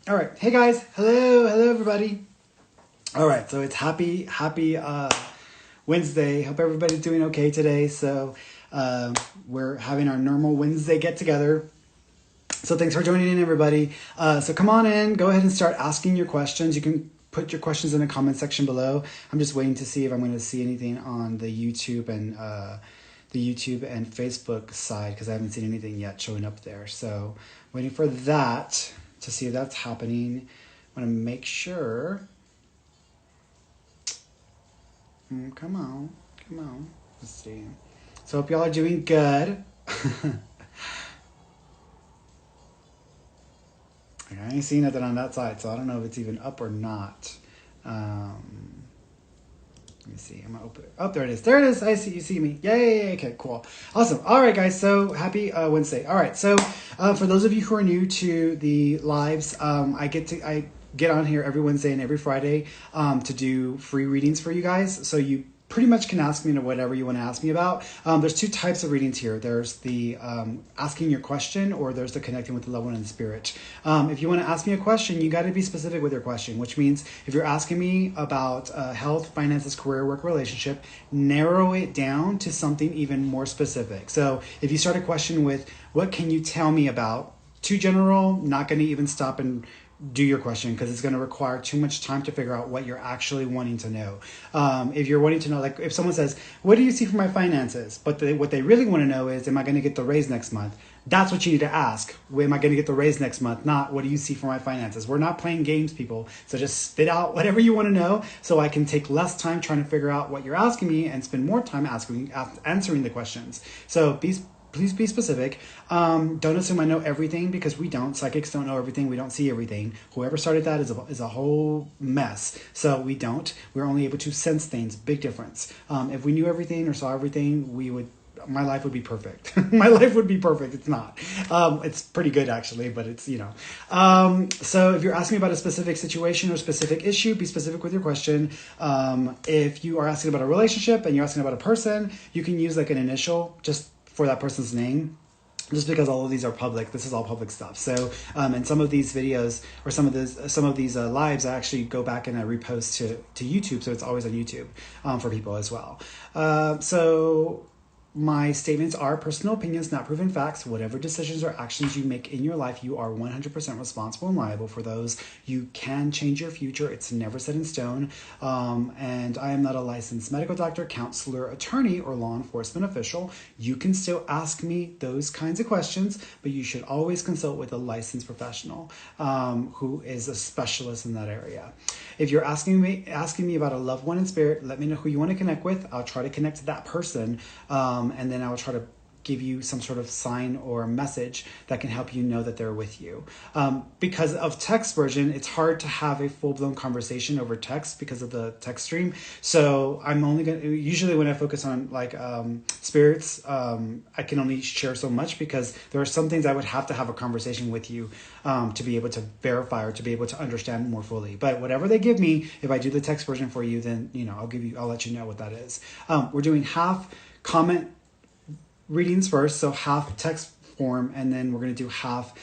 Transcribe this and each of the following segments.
All right. Hey guys. Hello everybody. All right. So it's happy Wednesday. Hope everybody's doing okay today. So we're having our normal Wednesday get together. So thanks for joining in, everybody. So come on in. Go ahead and start asking your questions. You can put your questions in the comment section below. I'm just waiting to see if I'm going to see anything on the YouTube and Facebook side because I haven't seen anything yet showing up there. So waiting for that to see if that's happening. I want to make sure. Come on. Let's see. So hope y'all are doing good. I ain't seen nothing on that side, so I don't know if it's even up or not. Let me see. I'm gonna open it. Oh, there it is. There it is. I see. You see me. Yay. Okay, cool. Awesome. All right, guys. So happy Wednesday. All right. So for those of you who are new to the lives, I get on here every Wednesday and every Friday to do free readings for you guys. So you pretty much can ask me whatever you want to ask me about. There's two types of readings here. There's the asking your question, or there's the connecting with the loved one in the spirit. If you want to ask me a question, you got to be specific with your question, which means if you're asking me about health, finances, career, work, relationship, narrow it down to something even more specific. So if you start a question with, what can you tell me about? Too general, not going to even stop and do your question because it's going to require too much time to figure out what you're actually wanting to know. If you're wanting to know, like if someone says, what do you see for my finances? But what they really want to know is, am I going to get the raise next month? That's what you need to ask. Am I going to get the raise next month? Not, what do you see for my finances? We're not playing games, people. So just spit out whatever you want to know so I can take less time trying to figure out what you're asking me and spend more time answering the questions. So please be specific. Don't assume I know everything, because we don't. Psychics don't know everything. We don't see everything. Whoever started that is a whole mess. So we don't. We're only able to sense things. Big difference. If we knew everything or saw everything, my life would be perfect. My life would be perfect. It's not. It's pretty good actually, but it's, so if you're asking about a specific situation or specific issue, be specific with your question. If you are asking about a relationship and you're asking about a person, you can use like an initial just for that person's name, just because all of these are public. This is all public stuff. So, and some of these videos or some of these lives, I actually go back and I repost to YouTube. So it's always on YouTube for people as well. So my statements are personal opinions, not proven facts. Whatever decisions or actions you make in your life, you are 100% responsible and liable for those. You can change your future. It's never set in stone. And I am not a licensed medical doctor, counselor, attorney, or law enforcement official. You can still ask me those kinds of questions, but you should always consult with a licensed professional who is a specialist in that area. If you're asking me about a loved one in spirit, let me know who you want to connect with. I'll try to connect to that person. And then I will try to give you some sort of sign or message that can help you know that they're with you. Because of text version, it's hard to have a full-blown conversation over text because of the text stream. So I'm only going to, usually when I focus on like spirits, I can only share so much because there are some things I would have to have a conversation with you to be able to verify or to be able to understand more fully. But whatever they give me, if I do the text version for you, then, I'll let you know what that is. We're doing half comment readings first, so half text form, and then we're going to do half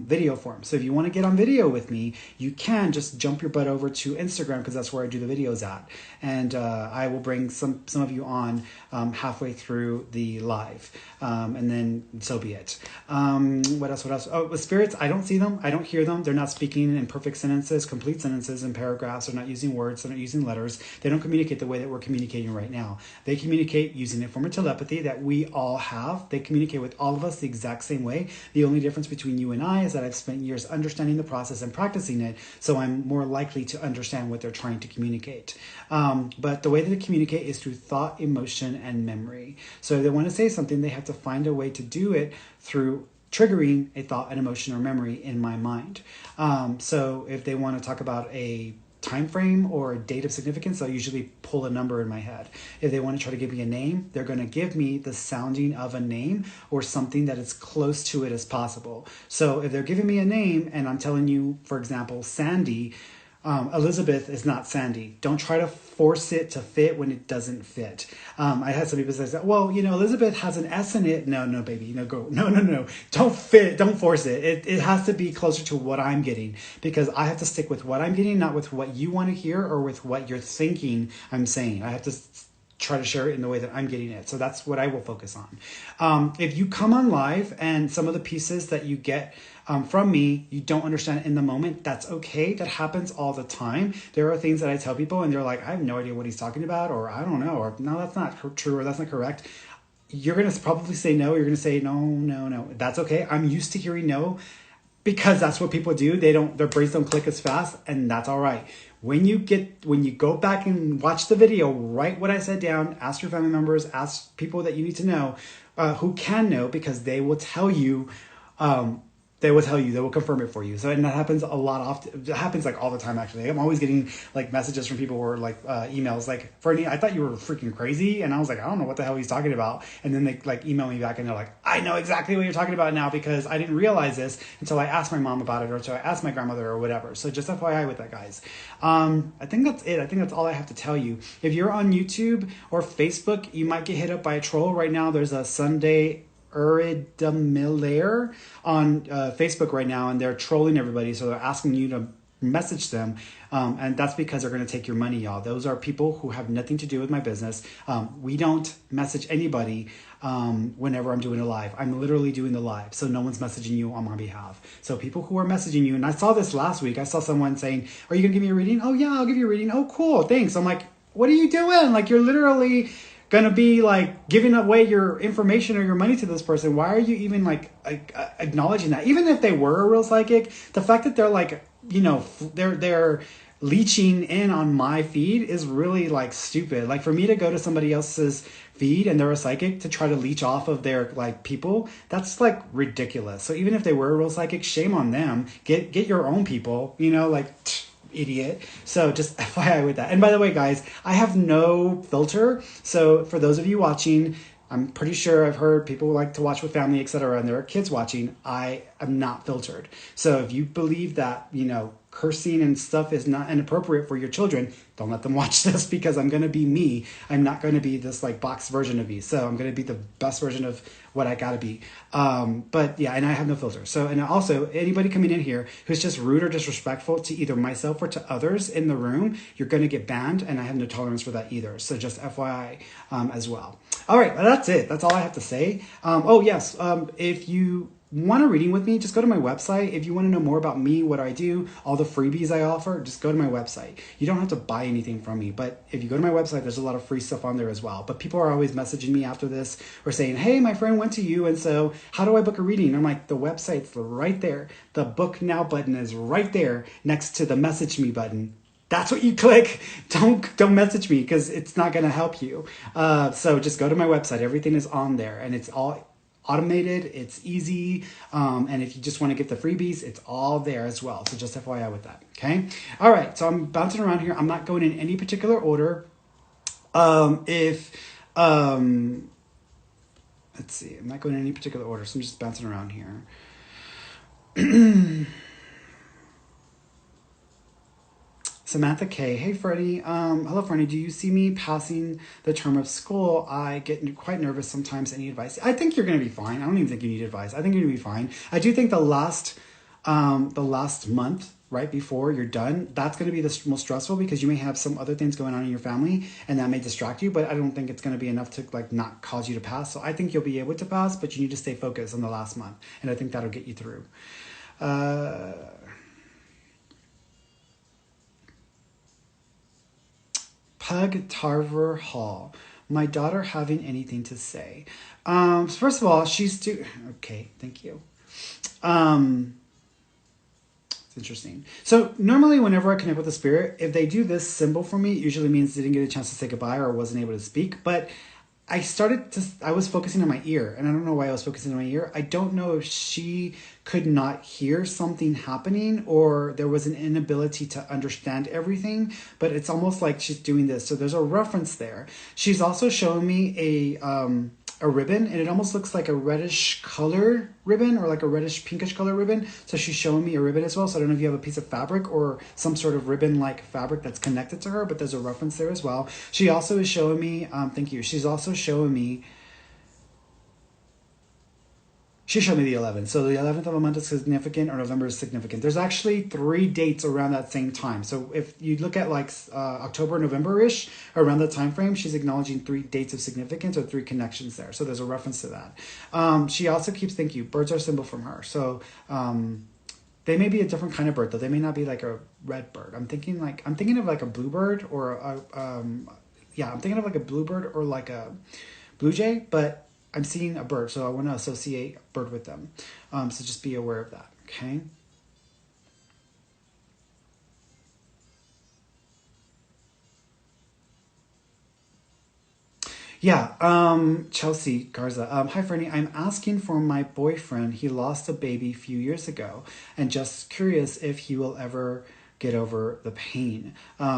video form. So if you want to get on video with me, you can just jump your butt over to Instagram, because that's where I do the videos at, and I will bring some of you on halfway through the live, and then so be it. What else? Oh, with spirits, I don't see them, I don't hear them. They're not speaking in perfect sentences, complete sentences, and paragraphs. They're not using words, they're not using letters. They don't communicate the way that we're communicating right now. They communicate using a form of telepathy that we all have. They communicate with all of us the exact same way. The only difference between you and I is that I've spent years understanding the process and practicing it, so I'm more likely to understand what they're trying to communicate. But the way that they communicate is through thought, emotion, and memory. So if they want to say something, they have to find a way to do it through triggering a thought, an emotion, or memory in my mind. So if they want to talk about a time frame or a date of significance, I'll usually pull a number in my head. If they want to try to give me a name, they're going to give me the sounding of a name or something that is close to it as possible. So if they're giving me a name and I'm telling you, for example, Sandy, Elizabeth is not Sandy. Don't try to force it to fit when it doesn't fit. I had some people say, well, Elizabeth has an S in it. No, baby. No, go. No. Don't force it. It has to be closer to what I'm getting, because I have to stick with what I'm getting, not with what you want to hear or with what you're thinking I'm saying. I have to try to share it in the way that I'm getting it. So that's what I will focus on. If you come on live and some of the pieces that you get from me, you don't understand it in the moment, that's okay. That happens all the time. There are things that I tell people and they're like, I have no idea what he's talking about, or I don't know, or no, that's not true, or that's not correct. You're going to probably say no. You're going to say no. That's okay. I'm used to hearing no, because that's what people do. Their brains don't click as fast, and that's all right. When you go back and watch the video, write what I said down, ask your family members, ask people that you need to know, who can know, because they will tell you, they will confirm it for you. So, and that happens a lot often. It happens like all the time, actually. I'm always getting like messages from people or like emails like, Ferny, I thought you were freaking crazy. And I was like, I don't know what the hell he's talking about. And then they like email me back and they're like, I know exactly what you're talking about now, because I didn't realize this until I asked my mom about it, or until I asked my grandmother or whatever. So just FYI with that, guys. I think that's it. I think that's all I have to tell you. If you're on YouTube or Facebook, you might get hit up by a troll. Right now, there's a Sunday Uridamilaire on Facebook right now, and they're trolling everybody. So they're asking you to message them, and that's because they're going to take your money, y'all. Those are people who have nothing to do with my business. We don't message anybody whenever I'm doing a live. I'm literally doing the live, so no one's messaging you on my behalf. So people who are messaging you, and I saw this last week, I saw someone saying, are you going to give me a reading? Oh yeah, I'll give you a reading. Oh cool, thanks. I'm like, what are you doing? Like, you're literally gonna be like giving away your information or your money to this person. Why are you even like acknowledging that? Even if they were a real psychic, the fact that they're like, they're leeching in on my feed is really like stupid. Like, for me to go to somebody else's feed and they're a psychic to try to leech off of their like people, that's like ridiculous. So even if they were a real psychic, shame on them. Get your own people, idiot. So just FYI with that. And by the way, guys, I have no filter. So for those of you watching, I'm pretty sure I've heard people like to watch with family, etc., and there are kids watching. I am not filtered. So if you believe that, cursing and stuff is not inappropriate for your children, don't let them watch this, because I'm going to be me. I'm not going to be this like boxed version of me. So I'm going to be the best version of what I got to be. But yeah, and I have no filter. So, and also anybody coming in here who's just rude or disrespectful to either myself or to others in the room, you're going to get banned, and I have no tolerance for that either. So just FYI as well. All right, well, that's it. That's all I have to say. Oh yes, if you want a reading with me, just go to my website. If you want to know more about me, what I do, all the freebies I offer, just go to my website. You don't have to buy anything from me, but if you go to my website, there's a lot of free stuff on there as well. But people are always messaging me after this or saying, hey, my friend went to you, and so how do I book a reading? I'm like, the website's right there. The book now button is right there next to the message me button. That's what you click. Don't message me, because it's not going to help you. So just go to my website. Everything is on there, and it's all automated. It's easy. And if you just want to get the freebies, it's all there as well. So just FYI with that. Okay. All right. So I'm bouncing around here. I'm not going in any particular order. Let's see, I'm not going in any particular order. So I'm just bouncing around here. Samantha K. Hey, Freddie. Hello, Ferny. Do you see me passing the term of school? I get quite nervous sometimes. Any advice? I think you're going to be fine. I don't even think you need advice. I think you're going to be fine. I do think the last month, right before you're done, that's going to be the most stressful, because you may have some other things going on in your family, and that may distract you. But I don't think it's going to be enough to like not cause you to pass. So I think you'll be able to pass, but you need to stay focused on the last month, and I think that'll get you through. Pug Tarver Hall. My daughter having anything to say? First of all, okay, thank you. It's interesting. So normally whenever I connect with a spirit, if they do this symbol for me, it usually means they didn't get a chance to say goodbye or wasn't able to speak. But I was focusing on my ear, and I don't know why I was focusing on my ear. I don't know if she could not hear something happening, or there was an inability to understand everything, but it's almost like she's doing this. So there's a reference there. She's also showing me a ribbon, and it almost looks like a reddish color ribbon or like a reddish pinkish color ribbon. So she's showing me a ribbon as well. So I don't know if you have a piece of fabric or some sort of ribbon like fabric that's connected to her, but there's a reference there as well. She also is showing me, thank you. She's also showing me, she showed me the 11th. So the 11th of a month is significant, or November is significant. There's actually 3 dates around that same time. So if you look at like October, November-ish, around that time frame, she's acknowledging 3 dates of significance or 3 connections there. So there's a reference to that. She also keeps, thank you, birds are a symbol from her. So they may be a different kind of bird, though. They may not be like a red bird. I'm thinking of like a bluebird or I'm thinking of like a bluebird or like a blue jay, but I'm seeing a bird, so I want to associate bird with them. So just be aware of that, okay? Yeah, Chelsea Garza. Hi, Ferny. I'm asking for my boyfriend. He lost a baby a few years ago, and just curious if he will ever get over the pain.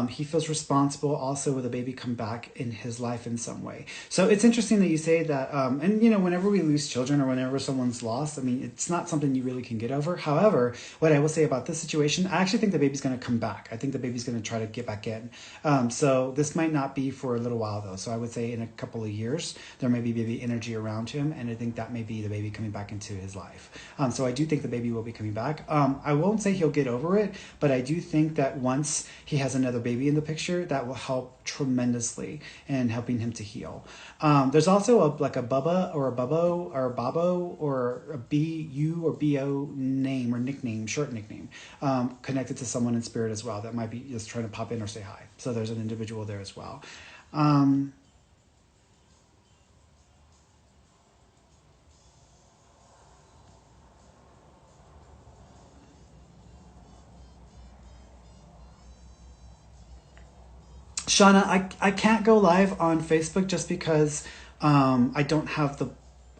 He feels responsible also with a baby come back in his life in some way. So it's interesting that you say that, and you know, whenever we lose children or whenever someone's lost, I mean, it's not something you really can get over. However, what I will say about this situation, I actually think the baby's going to come back. I think the baby's going to try to get back in. So this might not be for a little while though. So I would say in a couple of years, there may be baby energy around him. And I think that may be the baby coming back into his life. So I do think the baby will be coming back. I won't say he'll get over it, but I do think that once he has another baby in the picture, that will help tremendously in helping him to heal. There's also a Bubba or a Bubbo or a Babo or a B-U or B-O name or nickname, short nickname, connected to someone in spirit as well that might be just trying to pop in or say hi. So there's an individual there as well. Shauna, I can't go live on Facebook just because I don't have the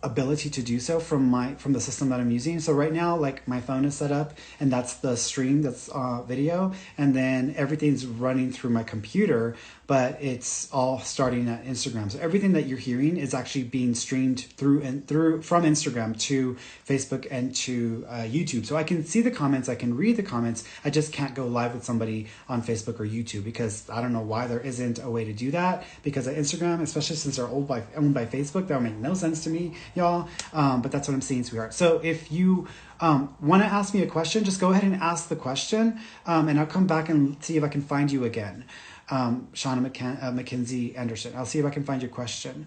ability to do so from the system that I'm using. So right now, like my phone is set up and that's the stream, that's video, and then everything's running through my computer, but it's all starting at Instagram. So everything that you're hearing is actually being streamed through from Instagram to Facebook and to YouTube. So I can see the comments, I can read the comments. I just can't go live with somebody on Facebook or YouTube because I don't know why there isn't a way to do that. Because at Instagram, especially since they're owned by Facebook, that would make no sense to me, y'all. But that's what I'm seeing, sweetheart. So if you want to ask me a question, just go ahead and ask the question, and I'll come back and see if I can find you again. Shauna McKenzie Anderson. I'll see if I can find your question.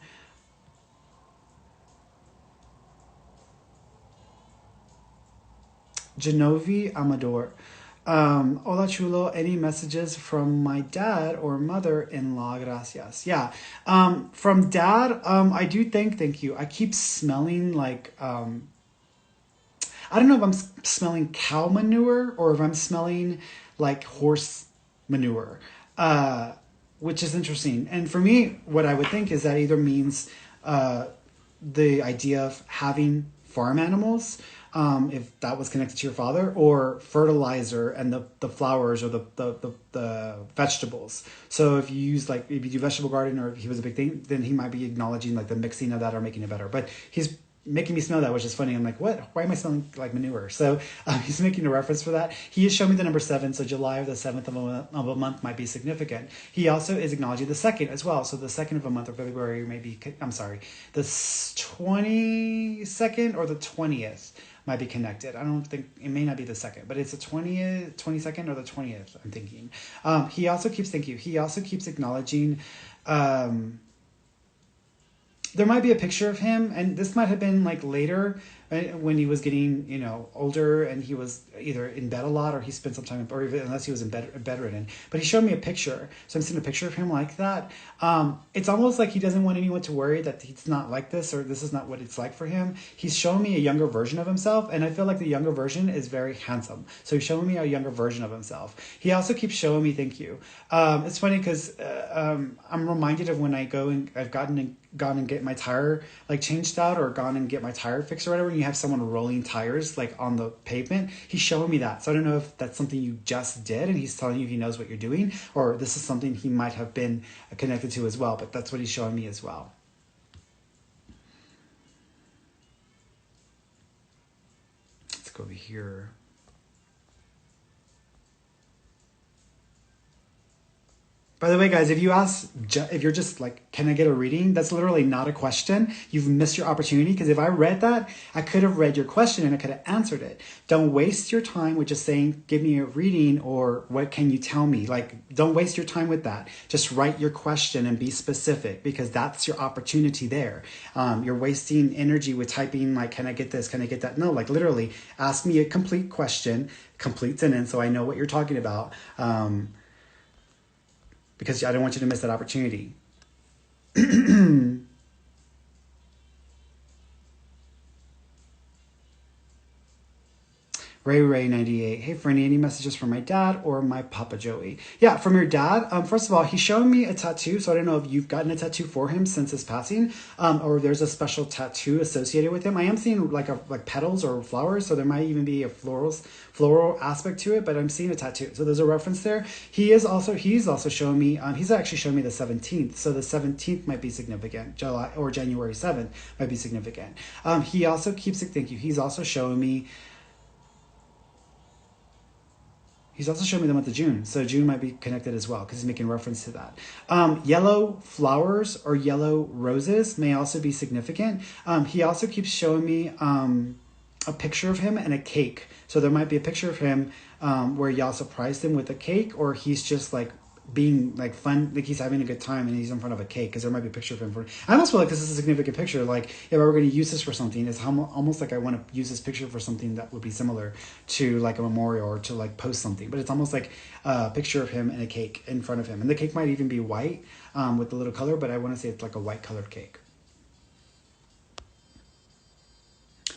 Genovi Amador. Hola chulo, any messages from my dad or mother-in-law? Gracias. Yeah. From dad, I do thank you. I keep smelling like, I don't know if I'm smelling cow manure or if I'm smelling like horse manure, which is interesting. And for me, what I would think is that either means, the idea of having farm animals, if that was connected to your father, or fertilizer and the flowers or the vegetables. So if you do vegetable garden or if he was a big thing, then he might be acknowledging like the mixing of that or making it better. But he's making me smell that, which is funny. I'm like, what? Why am I smelling like manure? So he's making a reference for that. He has shown me the number 7, so July or the 7th of a month might be significant. He also is acknowledging the 2nd as well. So the 2nd of a month or February may be, I'm sorry, the 22nd or the 20th might be connected. I don't think, it may not be the 2nd, but it's the 20th, 22nd or the 20th, I'm thinking. He also keeps, thank you, he also keeps acknowledging, there might be a picture of him, and this might have been like later when he was getting, older and he was either in bed a lot or he spent some time, or even unless he was in bedridden. But he showed me a picture. So I'm seeing a picture of him like that. It's almost like he doesn't want anyone to worry that he's not like this or this is not what it's like for him. He's showing me a younger version of himself, and I feel like the younger version is very handsome. So he's showing me a younger version of himself. He also keeps showing me, thank you. It's funny because I'm reminded of when I go and I've gone and get my tire like changed out or gone and get my tire fixed or whatever, and you have someone rolling tires like on the pavement. He's showing me that. So I don't know if that's something you just did and he's telling you he knows what you're doing, or this is something he might have been connected to as well, but that's what he's showing me as well. go over here. By the way, guys, if you're just like, can I get a reading? That's literally not a question. You've missed your opportunity, because if I read that, I could have read your question and I could have answered it. Don't waste your time with just saying, give me a reading, or what can you tell me? Like, don't waste your time with that. Just write your question and be specific, because that's your opportunity there. You're wasting energy with typing like, can I get this? Can I get that? No, like literally ask me a complete question, complete sentence, so I know what you're talking about. Because I don't want you to miss that opportunity. Ray 98. Hey, Ferny, any messages from my dad or my Papa Joey? Yeah, from your dad. First of all, he's showing me a tattoo, so I don't know if you've gotten a tattoo for him since his passing, or there's a special tattoo associated with him. I am seeing like petals or flowers, so there might even be a floral aspect to it, but I'm seeing a tattoo. So there's a reference there. He's also showing me, he's actually showing me the 17th. So the 17th might be significant. July or January 7th might be significant. He also keeps it, thank you. He's also showing me the month of June. So June might be connected as well, because he's making reference to that. Yellow flowers or yellow roses may also be significant. He also keeps showing me a picture of him and a cake. So there might be a picture of him where y'all surprised him with a cake, or he's just like being like fun, like he's having a good time and he's in front of a cake, because there might be a picture of him. I almost feel like this is a significant picture. Like if I were going to use this for something, it's almost like I want to use this picture for something that would be similar to like a memorial, or to like post something. But it's almost like a picture of him and a cake in front of him. And the cake might even be white with a little color, but I want to say it's like a white colored cake.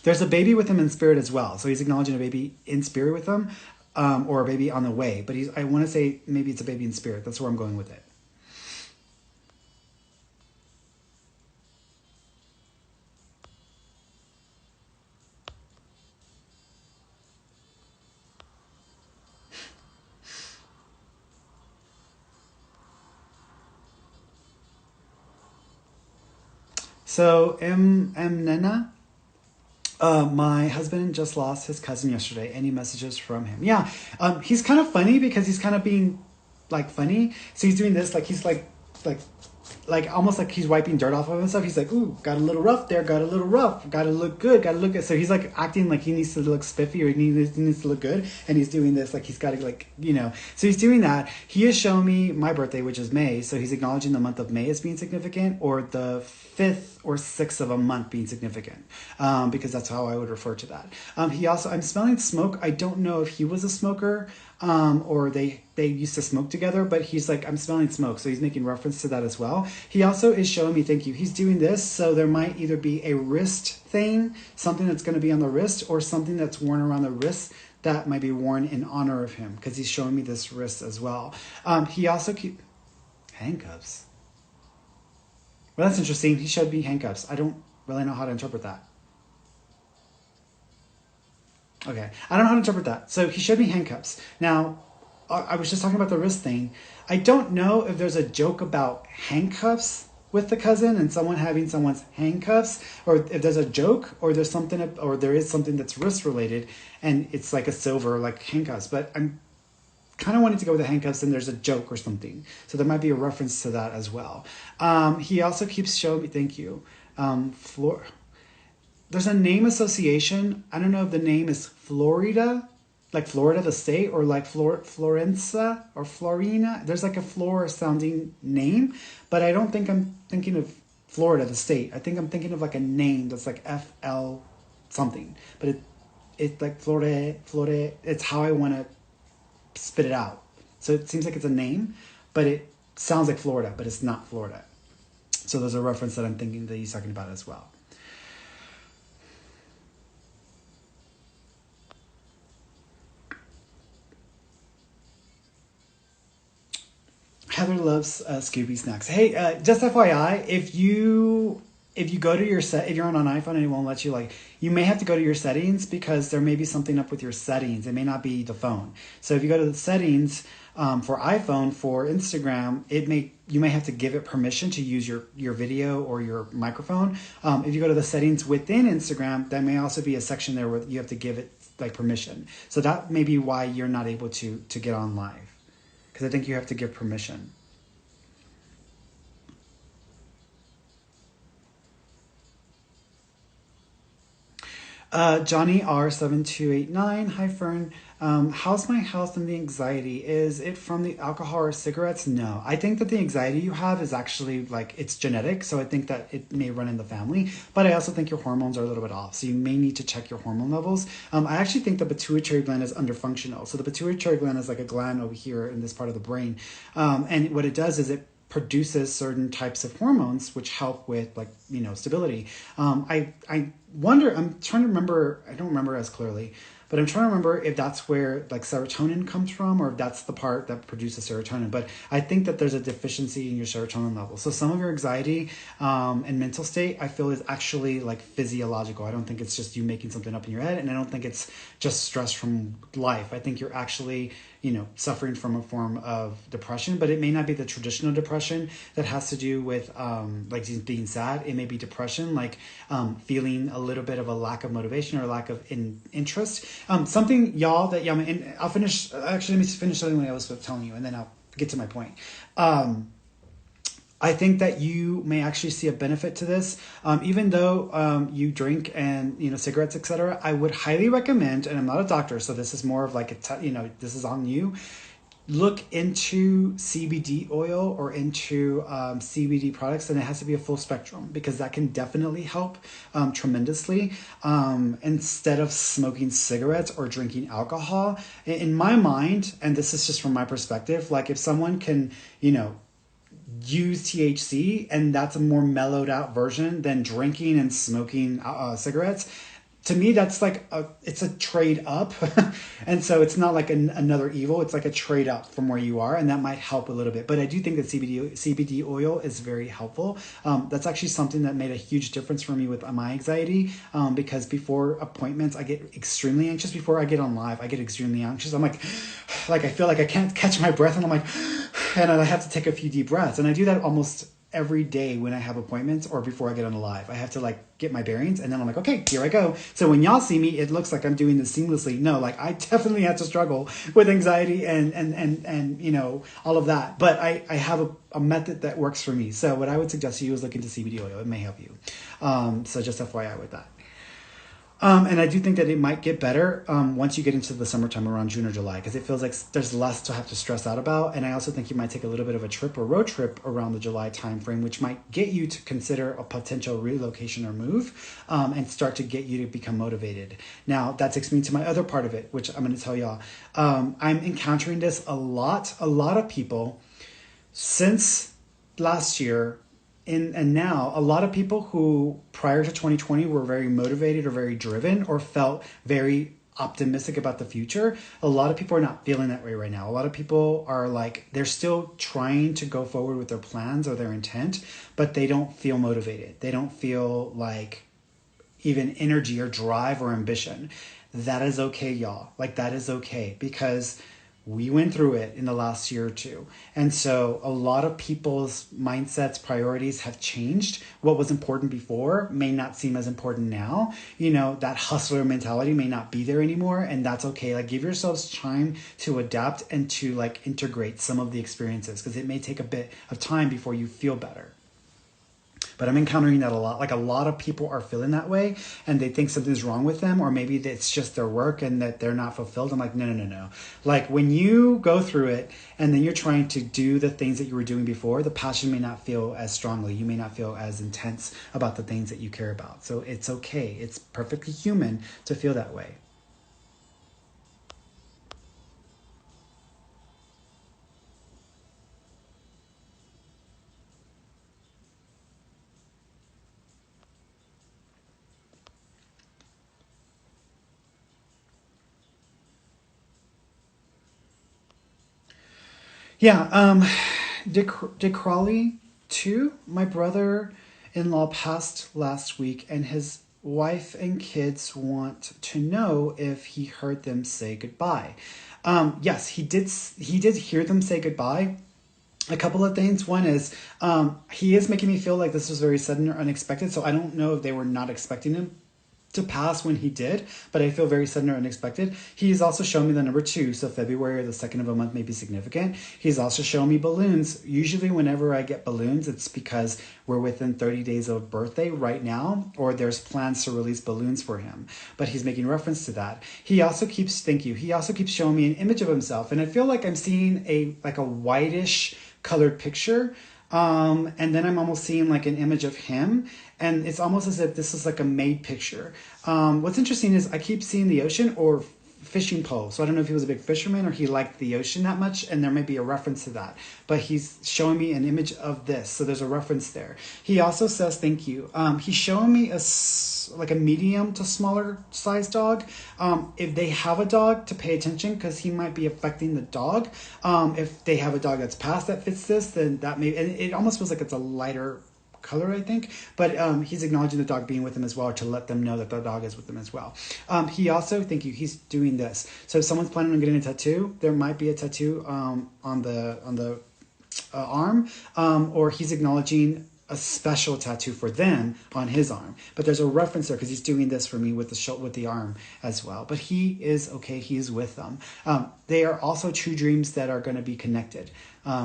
There's a baby with him in spirit as well. So he's acknowledging a baby in spirit with him. Or a baby on the way, but I want to say maybe it's a baby in spirit. That's where I'm going with it. So Nena, my husband just lost his cousin yesterday. Any messages from him? Yeah, he's kind of funny, because he's kind of being like funny. So he's doing this, like he's like almost like he's wiping dirt off of himself. He's like, ooh, got a little rough there, got a little rough, got to look good, got to look good. So he's like acting like he needs to look spiffy, or he needs to look good. And he's doing this, like he's got to like, so he's doing that. He has shown me my birthday, which is May. So he's acknowledging the month of May as being significant, or the 5th or 6th of a month being significant, because that's how I would refer to that. I'm smelling smoke. I don't know if he was a smoker, or they used to smoke together, but he's like, I'm smelling smoke. So he's making reference to that as well. He also is showing me, thank you, he's doing this. So there might either be a wrist thing, something that's going to be on the wrist, or something that's worn around the wrist that might be worn in honor of him, because he's showing me this wrist as well. He also handcuffs. Well, that's interesting. He showed me handcuffs. I don't really know how to interpret that. Okay, I don't know how to interpret that. So he showed me handcuffs. Now, I was just talking about the wrist thing. I don't know if there's a joke about handcuffs with the cousin and someone having someone's handcuffs, or if there's a joke, or there's something, or there is something that's wrist related, and it's like a silver, like handcuffs. But I'm kind of wanting to go with the handcuffs, and there's a joke or something. So there might be a reference to that as well. He also keeps showing me, thank you, there's a name association. I don't know if the name is Florida, like Florida, the state, or like Florenza or Florina. There's like a Flora sounding name, but I don't think I'm thinking of Florida, the state. I think I'm thinking of like a name that's like FL something, but it's like Flore. It's how I want to spit it out. So it seems like it's a name, but it sounds like Florida, but it's not Florida. So there's a reference that I'm thinking that he's talking about as well. Heather loves Scooby snacks. Hey, just FYI, if you go to your if you're on an iPhone and it won't let you, like, you may have to go to your settings, because there may be something up with your settings. It may not be the phone. So if you go to the settings for iPhone, for Instagram, you may have to give it permission to use your video or your microphone. If you go to the settings within Instagram, there may also be a section there where you have to give it like permission. So that may be why you're not able to get on live, because I think you have to give permission. Johnny R7289. Hi, Fern. How's my health and the anxiety? Is it from the alcohol or cigarettes? No. I think that the anxiety you have is actually like it's genetic. So I think that it may run in the family. But I also think your hormones are a little bit off. So you may need to check your hormone levels. I actually think the pituitary gland is underfunctional. So the pituitary gland is like a gland over here in this part of the brain. And what it does is it produces certain types of hormones which help with like stability. I wonder, I'm trying to remember, I don't remember as clearly, but I'm trying to remember if that's where like serotonin comes from, or if that's the part that produces serotonin. But I think that there's a deficiency in your serotonin level. So some of your anxiety and mental state, I feel, is actually like physiological. I don't think it's just you making something up in your head, and I don't think it's just stress from life. I think you're actually suffering from a form of depression, but it may not be the traditional depression that has to do with like being sad. It may be depression, like feeling a little bit of a lack of motivation or lack of interest. Something, y'all, that and I'll finish. Actually, let me finish something I was telling you, and then I'll get to my point. I think that you may actually see a benefit to this, even though you drink and cigarettes, etc. I would highly recommend, and I'm not a doctor, so this is more of like this is on you. Look into CBD oil or into CBD products, and it has to be a full spectrum, because that can definitely help tremendously. Instead of smoking cigarettes or drinking alcohol, in my mind, and this is just from my perspective, like if someone can, use THC, and that's a more mellowed out version than drinking and smoking cigarettes. To me, that's like it's a trade up. And so it's not like another evil. It's like a trade up from where you are, and that might help a little bit. But I do think that CBD oil is very helpful. That's actually something that made a huge difference for me with my anxiety, because before appointments, I get extremely anxious. Before I get on live, I get extremely anxious. I'm like I feel like I can't catch my breath, and I'm like, and I have to take a few deep breaths. And I do that almost every day when I have appointments or before I get on the live. I have to like get my bearings, and then I'm like, okay, here I go. So when y'all see me, it looks like I'm doing this seamlessly. No, like I definitely have to struggle with anxiety and all of that. But I have a method that works for me. So what I would suggest to you is look into CBD oil. It may help you. So just FYI with that. And I do think that it might get better once you get into the summertime around June or July, because it feels like there's less to have to stress out about. And I also think you might take a little bit of a trip or road trip around the July timeframe, which might get you to consider a potential relocation or move, and start to get you to become motivated. Now, that takes me to my other part of it, which I'm going to tell y'all. I'm encountering this a lot of people since last year. And now a lot of people who prior to 2020 were very motivated or very driven or felt very optimistic about the future, a lot of people are not feeling that way right now. A lot of people are like, they're still trying to go forward with their plans or their intent, but they don't feel motivated. They don't feel like even energy or drive or ambition. That is okay, y'all. Like that is okay, because we went through it in the last year or two. And so a lot of people's mindsets, priorities have changed. What was important before may not seem as important now. That hustler mentality may not be there anymore, and that's okay. Like give yourselves time to adapt and to like integrate some of the experiences, because it may take a bit of time before you feel better. But I'm encountering that a lot. Like a lot of people are feeling that way, and they think something's wrong with them, or maybe it's just their work and that they're not fulfilled. I'm like, no. Like when you go through it and then you're trying to do the things that you were doing before, the passion may not feel as strongly. You may not feel as intense about the things that you care about. So it's okay. It's perfectly human to feel that way. Yeah, Dick Crawley too. My brother-in-law passed last week, and his wife and kids want to know if he heard them say goodbye. Yes, he did. He did hear them say goodbye. A couple of things. One is he is making me feel like this was very sudden or unexpected. So I don't know if they were not expecting him to pass when he did, but I feel very sudden or unexpected. He's also shown me the number 2, so February or the second of a month may be significant. He's also shown me balloons. Usually whenever I get balloons, it's because we're within 30 days of birthday right now, or there's plans to release balloons for him. But he's making reference to that. He also keeps, thank you, he also keeps showing me an image of himself, and I feel like I'm seeing a whitish colored picture. And then I'm almost seeing like an image of him, and it's almost as if this is like a made picture. What's interesting is I keep seeing the ocean or fishing pole. So I don't know if he was a big fisherman or he liked the ocean that much, and there may be a reference to that. But he's showing me an image of this, so there's a reference there. He also says thank you. He's showing me like a medium to smaller size dog. If they have a dog, to pay attention, because he might be affecting the dog. If they have a dog that's past that fits this, then that may, and it almost feels like it's a lighter color, I think, but he's acknowledging the dog being with him as well, to let them know that the dog is with them as well. He also, thank you, he's doing this. So if someone's planning on getting a tattoo, there might be a tattoo on the arm, or he's acknowledging a special tattoo for them on his arm. But there's a reference there because he's doing this for me with the arm as well. But he is okay. He is with them. They are also 2 dreams that are going to be connected.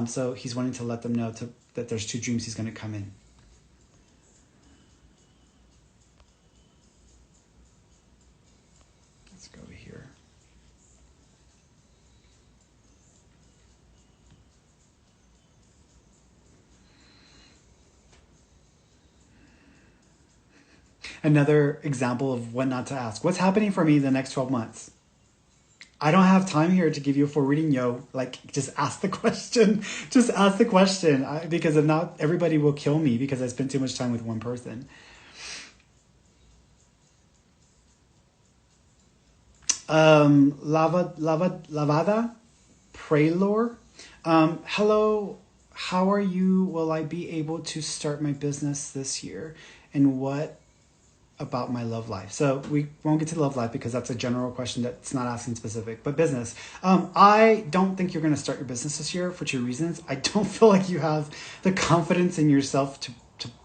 So he's wanting to let them know that there's 2 dreams he's going to come in. Let's go over here. Another example of what not to ask. What's happening for me the next 12 months? I don't have time here to give you a full reading, yo. Like, just ask the question. Just ask the question. Because if not, everybody will kill me because I spent too much time with one person. Lavada Praylor. Hello, how are you? Will I be able to start my business this year? And what about my love life? So we won't get to love life because that's a general question that's not asking specific, but business. I don't think you're going to start your business this year for 2 reasons. I don't feel like you have the confidence in yourself to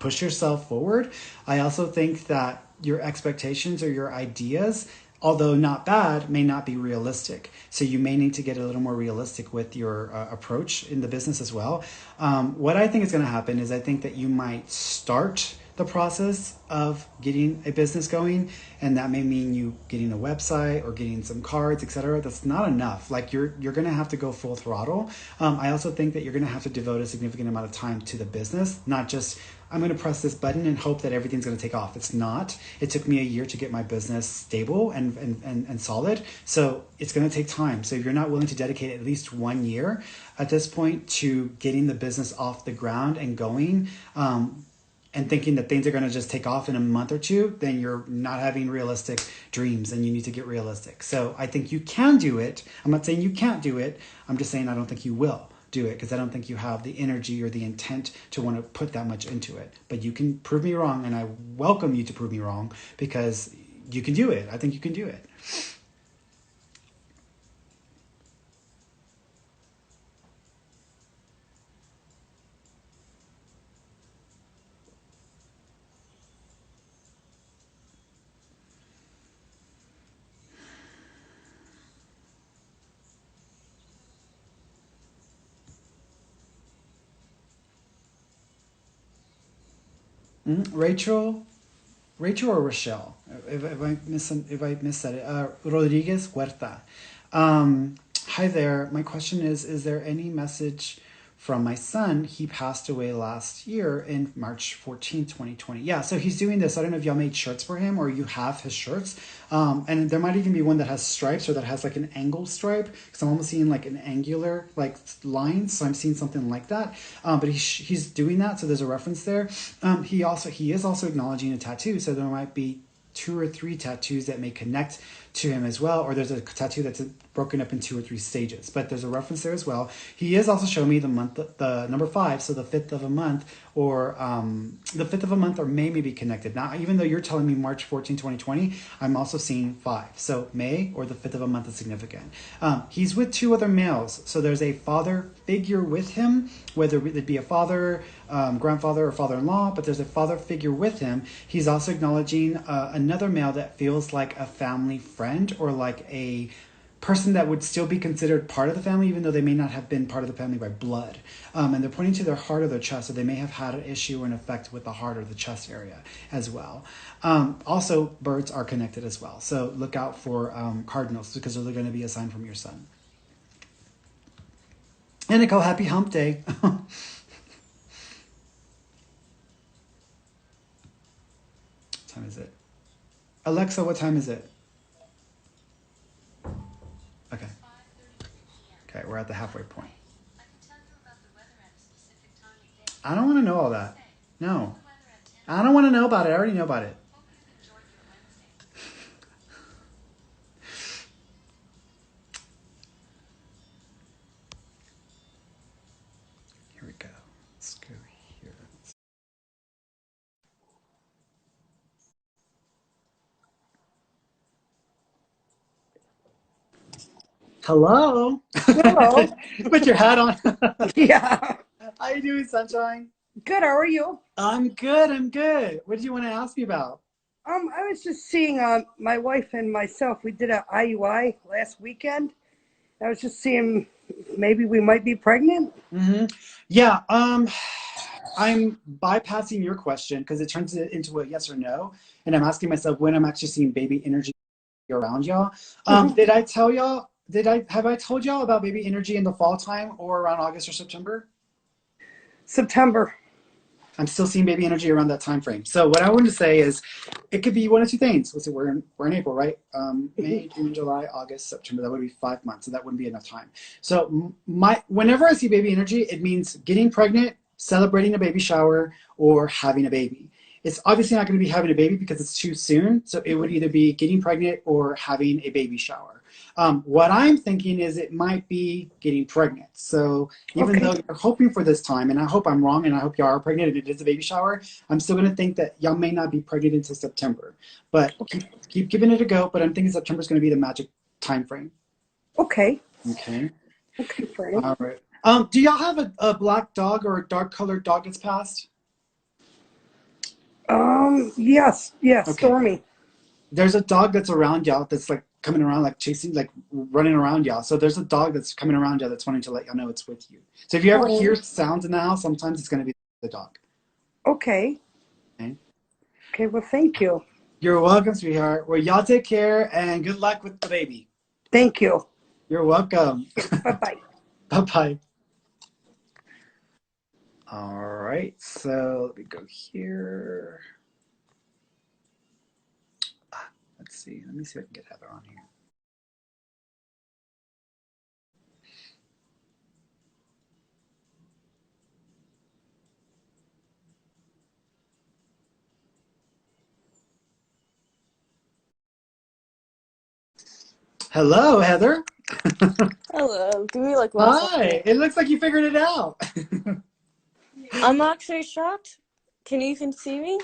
push yourself forward. I also think that your expectations or your ideas, although not bad, may not be realistic. So you may need to get a little more realistic with your approach in the business as well. What I think is going to happen is I think that you might start the process of getting a business going, and that may mean you getting a website or getting some cards, etc. That's not enough. Like you're going to have to go full throttle. I also think that you're going to have to devote a significant amount of time to the business, not just I'm going to press this button and hope that everything's going to take off. It's not. It took me a year to get my business stable and solid. So it's going to take time. So if you're not willing to dedicate at least 1 year at this point to getting the business off the ground and going, and thinking that things are going to just take off in a month or 2, then you're not having realistic dreams and you need to get realistic. So I think you can do it. I'm not saying you can't do it. I'm just saying I don't think you will do it because I don't think you have the energy or the intent to want to put that much into it. But you can prove me wrong, and I welcome you to prove me wrong because you can do it. I think you can do it. Rachel or Rochelle, if I missed that, Rodriguez Huerta. Hi there. My question is there any message from my son? He passed away last year in March 14, 2020. Yeah, so he's doing this. I don't know if y'all made shirts for him or you have his shirts. And there might even be one that has stripes or that has like an angle stripe, because I'm almost seeing like an angular like line. So I'm seeing something like that. But he's doing that. So there's a reference there. He is also acknowledging a tattoo. So there might be 2 or 3 tattoos that may connect to him as well, or there's a tattoo that's broken up in 2 or 3 stages. But there's a reference there as well. He is also showing me the month, the number 5, so the 5th of a month, or the 5th of a month, or May may be connected. Now, even though you're telling me March 14, 2020, I'm also seeing 5. So May or the 5th of a month is significant. He's with 2 other males, so there's a father figure with him, whether it be a father, grandfather, or father-in-law, but there's a father figure with him. He's also acknowledging another male that feels like a family friend, or like a person that would still be considered part of the family, even though they may not have been part of the family by blood. And they're pointing to their heart or their chest, so they may have had an issue or an effect with the heart or the chest area as well. Also, birds are connected as well, so look out for cardinals, because they're going to be a sign from your sun. And Nicole, happy hump day. What time is it? Alexa, what time is it? Okay. Okay, we're at the halfway point. I don't want to know all that. No. I don't want to know about it. I already know about it. Here we go. Let's go here. Hello. Hello. Put your hat on. Yeah. How you doing, Sunshine? Good. How are you? I'm good. I'm good. What did you want to ask me about? I was just seeing my wife and myself. We did a IUI last weekend. I was just seeing maybe we might be pregnant. Mm-hmm. Yeah. I'm bypassing your question because it turns it into a yes or no, and I'm asking myself when I'm actually seeing baby energy around y'all. Did I tell y'all? Have I told y'all about baby energy in the fall time or around August or September? September. I'm still seeing baby energy around that time frame. So what I wanted to say is, it could be one of 2 things. Let's see, we're in April, right? May, June, July, August, September. That would be 5 months, so that wouldn't be enough time. So whenever I see baby energy, it means getting pregnant, celebrating a baby shower, or having a baby. It's obviously not going to be having a baby because it's too soon. So it would either be getting pregnant or having a baby shower. What I'm thinking is it might be getting pregnant. So even though you're hoping for this time, and I hope I'm wrong, and I hope you are pregnant and it is a baby shower, I'm still going to think that y'all may not be pregnant until September. But keep giving it a go. But I'm thinking September is going to be the magic time frame. Okay. Okay. Okay, Ferny. All right. Do y'all have a black dog or a dark colored dog that's passed? Yes. Yes. Okay. Stormy. There's a dog that's around y'all that's like coming around, like chasing, like running around y'all. So there's a dog that's coming around y'all that's wanting to let y'all know it's with you. So if you ever hear sounds in the house, sometimes it's going to be the dog. Okay. Okay. Okay. Well, thank you. You're welcome, sweetheart. Well, y'all take care and good luck with the baby. Thank you. You're welcome. Bye-bye. Bye-bye. All right. So let me go here. Let's see. Let me see if I can get Heather on here. Hello, Heather. Hello. Give me like 1 second. Hi. It looks like you figured it out. I'm actually shocked. Can you even see me?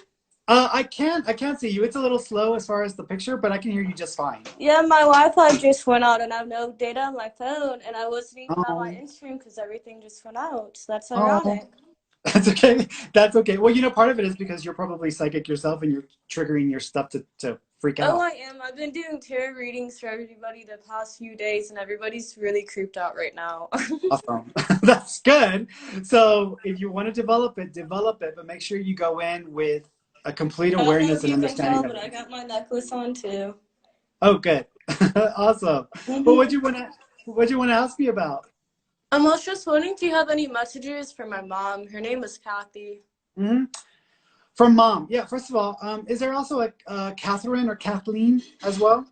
I can't see you. It's a little slow as far as the picture, but I can hear you just fine. Yeah, my Wi-Fi just went out and I have no data on my phone and I wasn't even on my Oh, Instagram because everything just went out. So that's oh, ironic. that's okay. That's okay. Well, part of it is because you're probably psychic yourself and you're triggering your stuff to freak Oh, out. I am. I've been doing tarot readings for everybody the past few days and everybody's really creeped out right now. Awesome. That's good. So if you want to develop it, but make sure you go in with a complete I don't know awareness if and you can tell, understanding of but I it. got my necklace on too. Oh, good. Awesome. Well, what you want to ask me about? I was just wondering, do you have any messages for my mom? Her name was Kathy. Mm-hmm. From mom. Yeah, first of all, is there also a Catherine or Kathleen as well?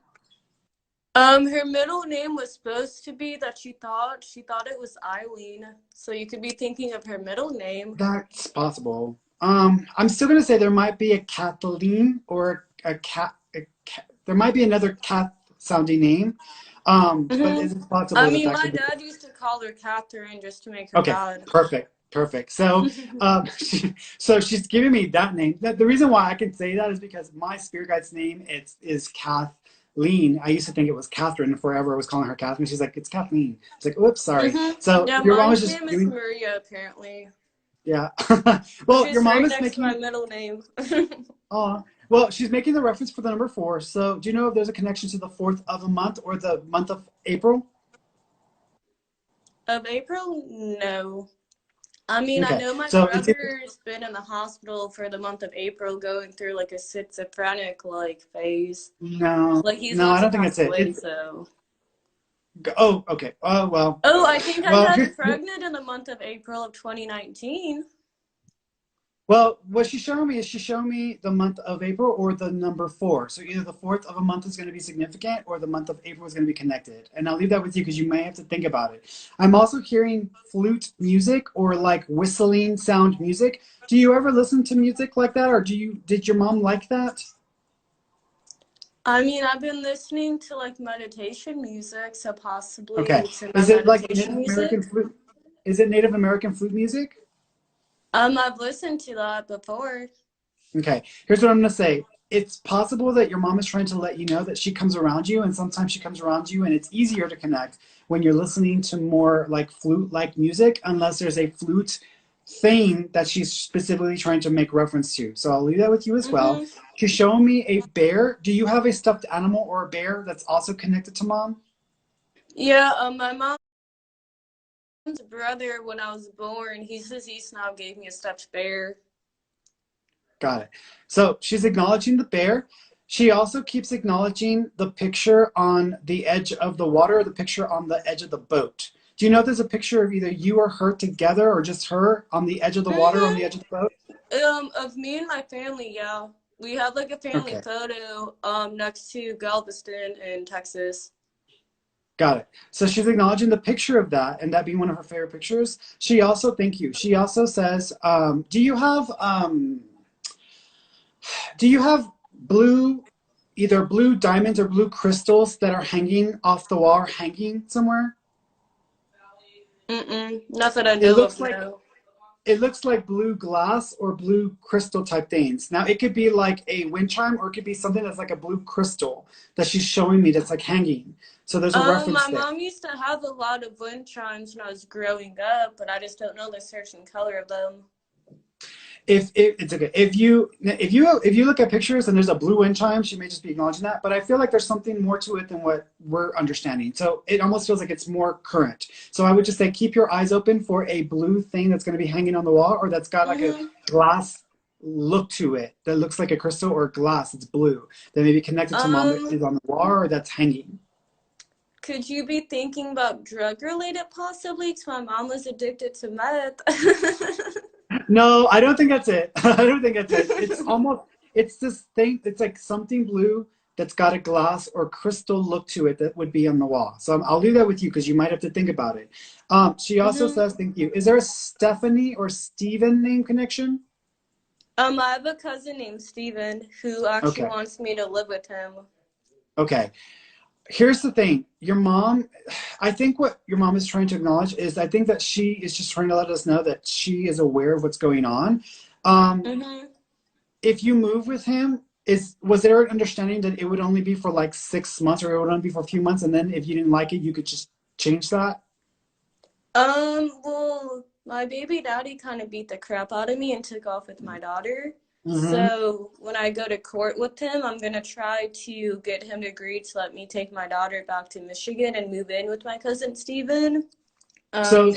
Her middle name was supposed to be that she thought it was Eileen. So you could be thinking of her middle name. That's possible. I'm still gonna say there might be a Kathleen or there might be another Kath sounding name. But Hmm. is it I possible that mean, that my could be? dad used to call her Catherine just to make her Okay, mad. perfect, perfect. So, so she's giving me that name. The reason why I can say that is because my spirit guide's name is Kathleen. I used to think it was Catherine forever. I was calling her Catherine. She's like, it's Kathleen. It's like, oops, sorry. Hmm. So Yeah, your mom was mine's just name is giving, Maria, apparently, yeah. which Well, your is mom right is next to my making, middle name. well, she's making the reference for the number four. So do you know if there's a connection to the fourth of a month or the month of April? Of April? No. I mean, I Okay, know my so it's brother's been in the hospital for the month of April going through like a schizophrenic like phase. no, Like he's no, not I to don't think pass that's it. away, It's so. oh, okay. Oh well, Oh, I think I well got here. pregnant in the month of April of 2019. Well, what she's showing me is she's showing me the month of April or the number four. So either the fourth of a month is going to be significant or the month of April is going to be connected. And I'll leave that with you because you may have to think about it. I'm also hearing flute music or like whistling sound music. Do you ever listen to music like that, or did your mom like that? I mean, I've been listening to like meditation music, so possibly Okay. it's in my Is it like meditation Native American music. flute? Is it Native American flute music? I've listened to that before. Okay, here's what I'm going to say. It's possible that your mom is trying to let you know that she comes around you, and sometimes she comes around you, and it's easier to connect when you're listening to more like flute like music, unless there's a flute thing that she's specifically trying to make reference to. So I'll leave that with you as well. Hmm. She's showing me a bear. Do you have a stuffed animal or a bear that's also connected to mom? Yeah, my mom's brother, when I was born, he's deceased now, gave me a stuffed bear. Got it. So she's acknowledging the bear. She also keeps acknowledging the picture on the edge of the water, the picture on the edge of the boat. Do you know there's a picture of either you or her together or just her on the edge of the water, on the Hmm. edge of the boat? Of me and my family, yeah. We have like a family Okay, photo next to Galveston in Texas. got it. So she's acknowledging the picture of that and that being one of her favorite pictures. She also, thank you. She also says, do you have blue, either blue diamonds or blue crystals that are hanging off the wall or hanging somewhere? Mm-mm. Not that I It know looks of, like no. it looks like blue glass or blue crystal type things. Now it could be like a wind chime or it could be something that's like a blue crystal that she's showing me that's like hanging. So there's a My reference there. mom used to have a lot of wind chimes when I was growing up, but I just don't know the certain color of them. If it's okay, if you look at pictures and there's a blue wind chime, she may just be acknowledging that. But I feel like there's something more to it than what we're understanding. So it almost feels like it's more current. So I would just say keep your eyes open for a blue thing that's going to be hanging on the wall, or that's got like a Hmm. glass look to it that looks like a crystal or glass. It's blue that may be connected to mom that Um, is on the wall or that's hanging. could you be thinking about drug related possibly? Because my mom was addicted to meth. No, I don't think that's it. I don't think that's it. It's this thing. It's like something blue that's got a glass or crystal look to it that would be on the wall. So I'll leave that with you because you might have to think about it. She also Hmm. says, thank you. Is there a Stephanie or Steven name connection? I have a cousin named Steven who actually Okay. wants me to live with him. Okay. Here's the thing. Your mom, I think what your mom is trying to acknowledge is I think that she is just trying to let us know that she is aware of what's going on. Um, Hmm. if you move with him, was there an understanding that it would only be for like 6 months or it would only be for a few months, and then if you didn't like it, you could just change that? Well, my baby daddy kind of beat the crap out of me and took off with my daughter. Mm-hmm. So when I go to court with him, I'm gonna try to get him to agree to let me take my daughter back to Michigan and move in with my cousin Steven. So Um,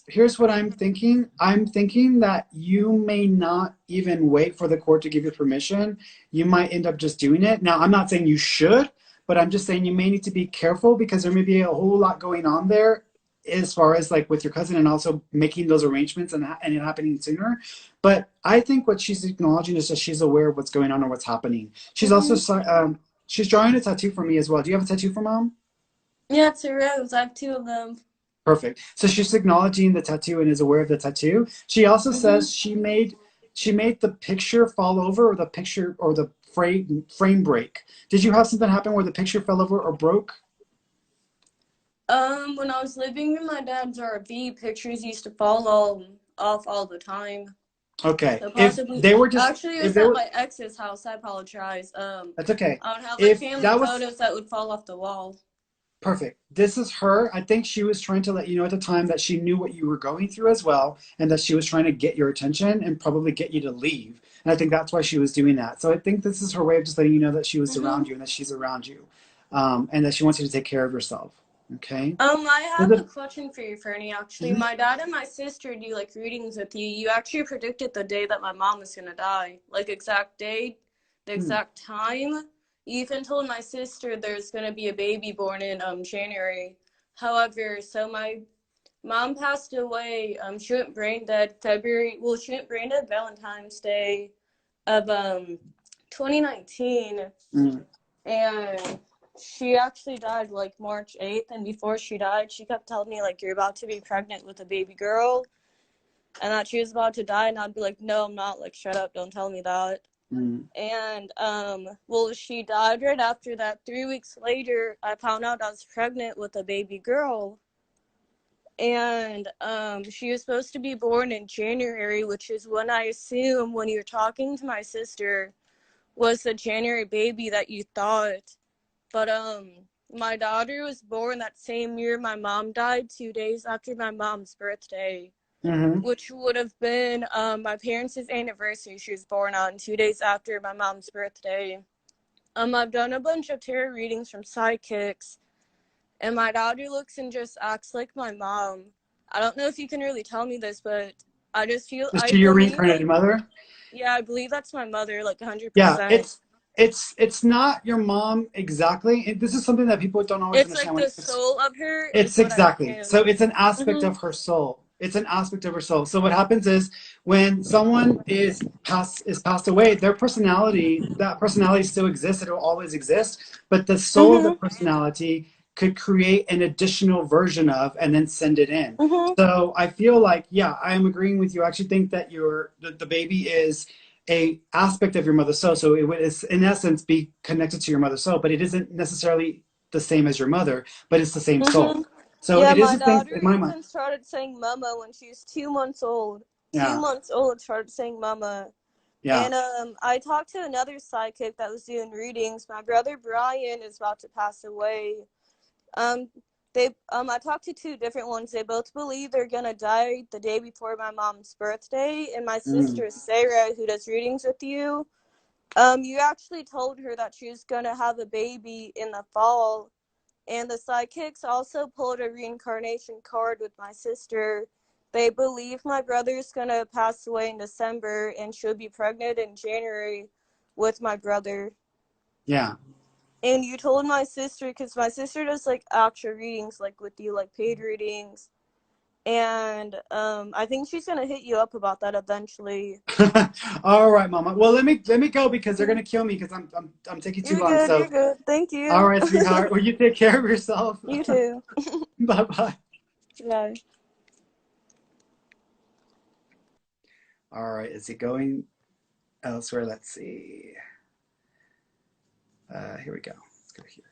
here's what I'm thinking. I'm thinking that you may not even wait for the court to give you permission. You might end up just doing it. Now, I'm not saying you should, but I'm just saying you may need to be careful because there may be a whole lot going on there as far as like with your cousin and also making those arrangements and it happening sooner. But I think what she's acknowledging is that she's aware of what's going on and what's happening. She's also mhm. she's drawing a tattoo for me as well. Do you have a tattoo for mom? Yeah, it's a rose. I have two of them. Perfect. So she's acknowledging the tattoo and is aware of the tattoo. She also Hmm. says she made the picture fall over or the picture or the frame break. Did you have something happen where the picture fell over or broke? When I was living in my dad's RV, pictures used to fall off all the time. Okay. So If possibly, they were just, actually, it if was they at were, my ex's house. I apologize. that's okay. I would have like If family that was photos that would fall off the wall. perfect. This is her. I think she was trying to let you know at the time that she knew what you were going through as well, and that she was trying to get your attention and probably get you to leave. And I think that's why she was doing that. So I think this is her way of just letting you know that she was Mm-hmm. around you and that she's around you, and that she wants you to take care of yourself. Okay. I Was have a it? question for you, Ferny. Actually, Mhm. my dad and my sister do like readings with you. You actually predicted the day that my mom was gonna die, like exact date, the Hmm. exact time. You even told my sister there's gonna be a baby born in January. However, so my mom passed away. She went brain dead February. Well, she went brain dead Valentine's Day of 2019, Mm. and she actually died like March 8th. And before she died, she kept telling me like, "You're about to be pregnant with a baby girl," and that she was about to die. And I'd be like, "No, I'm not. Like, shut up! Don't tell me that." Mm. And well, she died right after that. 3 weeks later, I found out I was pregnant with a baby girl. And she was supposed to be born in January, which is when I assume when you're talking to my sister was the January baby that you thought. But my daughter was born that same year my mom died, 2 days after my mom's birthday, Mm-hmm. which would have been my parents' anniversary. She was born on 2 days after my mom's birthday. I've done a bunch of tarot readings from psychics, and my daughter looks and just acts like my mom. I don't know if you can really tell me this, but I just feel Is I she your believe reincarnated like mother? yeah, I believe that's my mother, like Yeah, 100%. it's not your mom exactly. This is something that people don't always It's like understand when the it comes. soul of her is It's what I exactly. So assume. it's an aspect Mhm. of her soul. It's an aspect of her soul. So what happens is when someone is passed away, their personality, that personality still exists. It'll always exist, but the soul of the Mhm. personality could create an additional version of and then send it in. Mhm. So I feel like, yeah, I am agreeing with you. I actually think that the baby is a aspect of your mother's soul. So it would, in essence, be connected to your mother's soul, but it isn't necessarily the same as your mother, but it's the same soul. Mhm. So Yeah, it is my the same daughter in my mind. even started saying mama when she was 2 months old. Two Yeah, months old started saying mama. yeah. And I talked to another psychic that was doing readings. My brother Brian is about to pass away. Um, I talked to two different ones. They both believe they're gonna die the day before my mom's birthday. And my Mm. sister Sarah, who does readings with you, you actually told her that she was gonna have a baby in the fall. And the psychics also pulled a reincarnation card with my sister. They believe my brother's gonna pass away in December and she'll be pregnant in January with my brother. Yeah. And you told my sister, because my sister does like actual readings, like with you, like paid readings. And I think she's gonna hit you up about that eventually. All right, Mama. Well, let me go because they're gonna kill me because I'm taking too You're long. good, So, you're good. Thank all you. right, sweetheart. Well, you take care of yourself. You too. Bye bye. Bye. All right. Is it going elsewhere? Let's see. Here we go. Let's go here.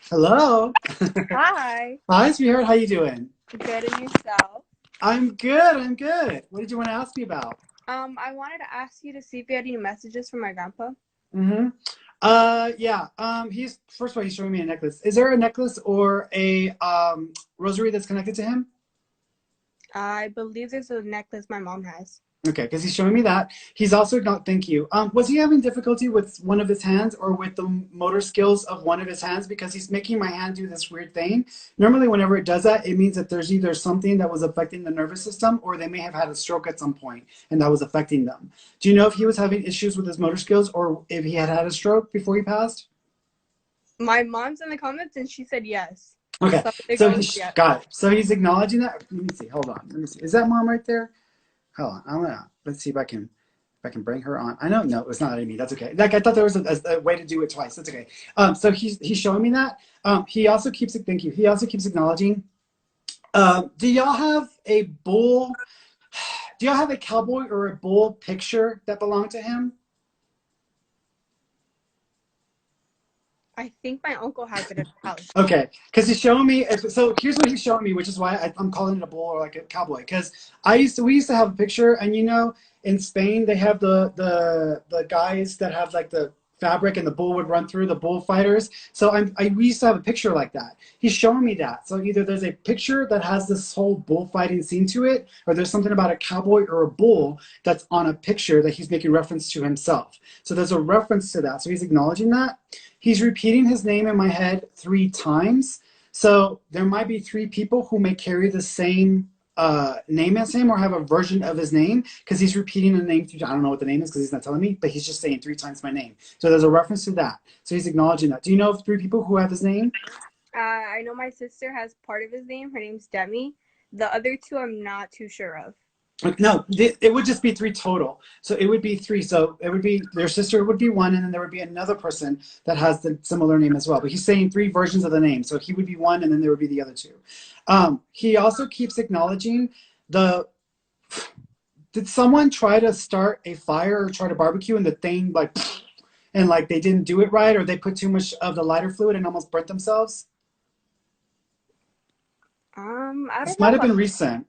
Hello. Hi. Hi, sweetheart. How you doing? Good and yourself. I'm good. I'm good. What did you want to ask me about? I wanted to ask you to see if you had any messages from my grandpa. Mm-hmm. Yeah. He's first of all, he's showing me a necklace. Is there a necklace or a rosary that's connected to him? I believe there's a necklace my mom has. Okay, because he's showing me that. He's also not. Thank you. Was he having difficulty with one of his hands or with the motor skills of one of his hands? Because he's making my hand do this weird thing. Normally, whenever it does that, it means that there's either something that was affecting the nervous system, or they may have had a stroke at some point, and that was affecting them. Do you know if he was having issues with his motor skills, or if he had had a stroke before he passed? My mom's in the comments and she said yes. Okay, So they so go with he's yes. got it. So he's acknowledging that. Let me see. Hold on. Let me see. Is that mom right there? Hold on. Let's see if I can bring her on. I know, no, it's not Amy. That's okay. Like I thought there was a way to do it twice. That's okay. So he's showing me that. He also keeps it. Thank you. He also keeps acknowledging Do y'all have a bull? Do y'all have a cowboy or a bull picture that belonged to him? I think my uncle has it at the house. Okay, because he's showing me. So here's what he's showing me, which is why I'm calling it a bull or like a cowboy. Because we used to have a picture, and in Spain they have the guys that have like the fabric and the bull would run through the bullfighters. So we used to have a picture like that. He's showing me that. So either there's a picture that has this whole bullfighting scene to it, or there's something about a cowboy or a bull that's on a picture that he's making reference to himself. So there's a reference to that. So he's acknowledging that. He's repeating his name in my head 3 times. So there might be 3 people who may carry the same name as him or have a version of his name because he's repeating the name. I don't know what the name is because he's not telling me, but he's just saying 3 times my name. So there's a reference to that. So he's acknowledging that. Do you know of 3 people who have his name? I know my sister has part of his name. Her name's Demi. The other 2 I'm not too sure of. No, it would just be 3 total. So it would be 3. So it would be their sister would be 1, and then there would be another person that has the similar name as well. But he's saying 3 versions of the name. So he would be 1, and then there would be the other 2. He also keeps acknowledging the. Did someone try to start a fire or try to barbecue and the thing and like they didn't do it right, or they put too much of the lighter fluid and almost burnt themselves? I This don't might know have been about recent.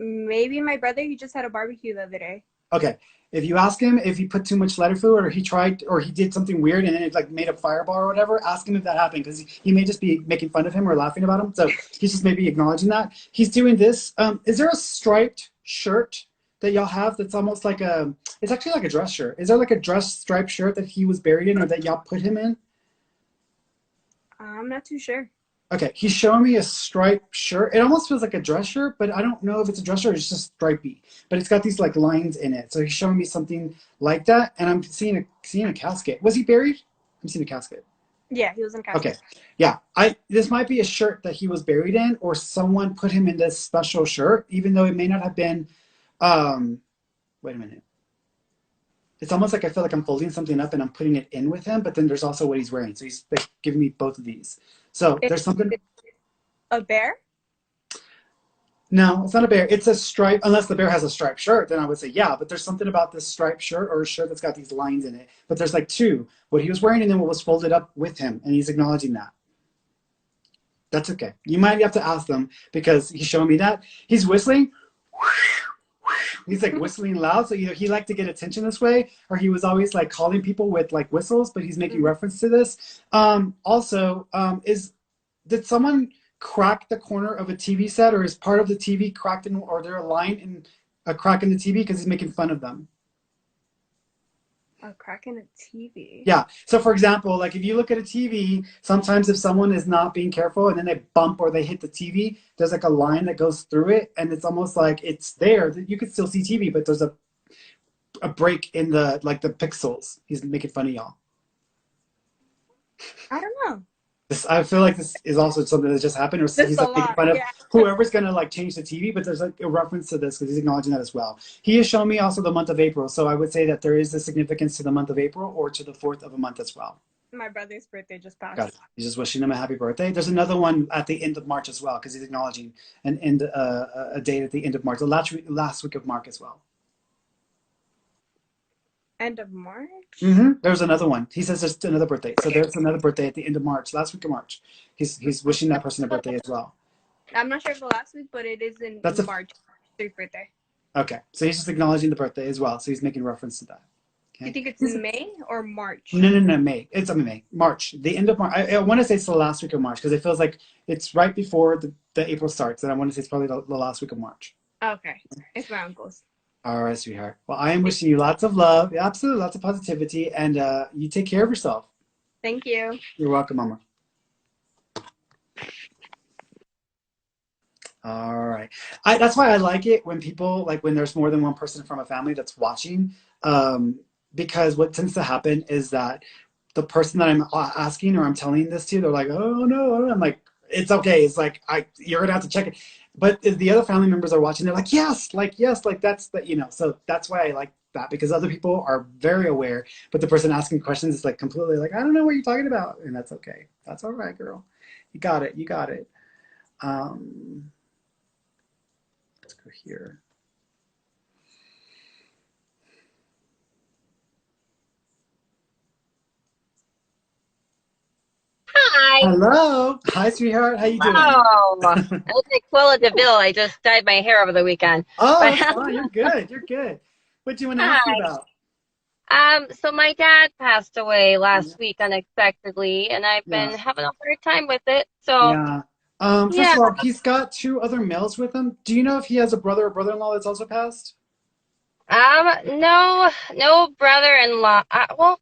maybe my brother. He just had a barbecue the other day. Okay. If you ask him if he put too much lighter fluid or he tried or he did something weird and then it like made a fireball or whatever, ask him if that happened because he may just be making fun of him or laughing about him. So he's just maybe acknowledging that. He's doing this. Is there a striped shirt that y'all have that's almost like it's actually like a dress shirt. Is there like a dress striped shirt that he was buried in or that y'all put him in? I'm not too sure. Okay, he's showing me a striped shirt. It almost feels like a dress shirt, but I don't know if it's a dress shirt or it's just stripy. But it's got these like lines in it. So he's showing me something like that, and I'm seeing a casket. Was he buried? I'm seeing a casket. Yeah, he was in a casket. Okay, yeah. This might be a shirt that he was buried in, or someone put him in this special shirt, even though it may not have been. Wait a minute. It's almost like I feel like I'm folding something up and I'm putting it in with him, but then there's also what he's wearing. So he's like, giving me both of these. So there's something. A bear? No, it's not a bear. It's a stripe. Unless the bear has a striped shirt, then I would say yeah. But there's something about this striped shirt or a shirt that's got these lines in it. But there's like 2: what he was wearing and then what was folded up with him, and he's acknowledging that. That's okay. You might have to ask them because he's showing me that he's whistling. He's like whistling loud, so either he liked to get attention this way, or he was always like calling people with like whistles. But he's making reference to this. Did someone crack the corner of a TV set, or is part of the TV cracked in, or there a line in a crack in the TV because he's making fun of them? A crack in a TV. Yeah. So for example, like if you look at a TV, sometimes if someone is not being careful and then they bump or they hit the TV, there's like a line that goes through it, and it's almost like it's there. You could still see TV, but there's a break in the the pixels. He's making fun of y'all. I don't know. I feel like this is also something that just happened, or he's like making fun of whoever's gonna like change the TV. But there's like a reference to this because he's acknowledging that as well. He has shown me also the month of April, so I would say that there is a significance to the month of April or to the 4th of a month as well. My brother's birthday just passed. Got it. He's just wishing him a happy birthday. There's another one at the end of March as well because he's acknowledging a date at the end of March, the last week of March as well. End of March? There's another one. He says there's another birthday. So there's another birthday at the end of March, last week of March. He's wishing that person a birthday as well. I'm not sure if the last week, but it is in March. His birthday. Okay. So he's just acknowledging the birthday as well. So he's making reference to that. Okay. Do you think it's in May or March? No, May. It's May. March. The end of March. I want to say it's the last week of March because it feels like it's right before the April starts. And I want to say it's probably the last week of March. Okay. It's my uncle's. All right, sweetheart. Well, I am wishing you lots of love, absolutely lots of positivity, and you take care of yourself. Thank you. You're welcome, Mama. All right. That's why I like it when people, like when there's more than one person from a family that's watching, because what tends to happen is that the person that I'm asking or I'm telling this to, they're like, oh, no. I'm like, it's okay. It's like, you're going to have to check it. But if the other family members are watching, they're like, yes, that's the, so that's why I like that, because other people are very aware, but the person asking questions is like completely like, I don't know what you're talking about. And that's okay. That's all right, girl. You got it. Let's go here. Hi. Hello. Hi, sweetheart. How you doing? Hello. I look like Cruella DeVille. I just dyed my hair over the weekend. Oh, But that's fine. You're good. You're good. What do you want to ask me hi. about? So my dad passed away last week unexpectedly, and I've Yeah. been having a hard time with it. So Yeah. First yeah. of all, he's got two other males with him. Do you know if he has a brother or brother-in-law that's also passed? No, no brother-in-law. Well,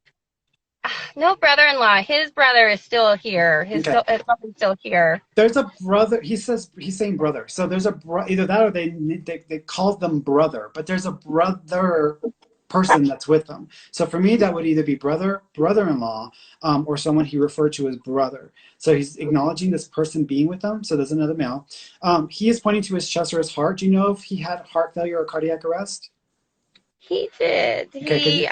no brother-in-law. His brother is still here. Okay. His brother's still here. There's a brother. He says he's saying brother. So there's either that or they call them brother, but there's a brother person that's with them. So for me, that would either be brother-in-law, or someone he referred to as brother. So he's acknowledging this person being with them. So there's another male. He is pointing to his chest or his heart. Do you know if he had heart failure or cardiac arrest? He did. Okay,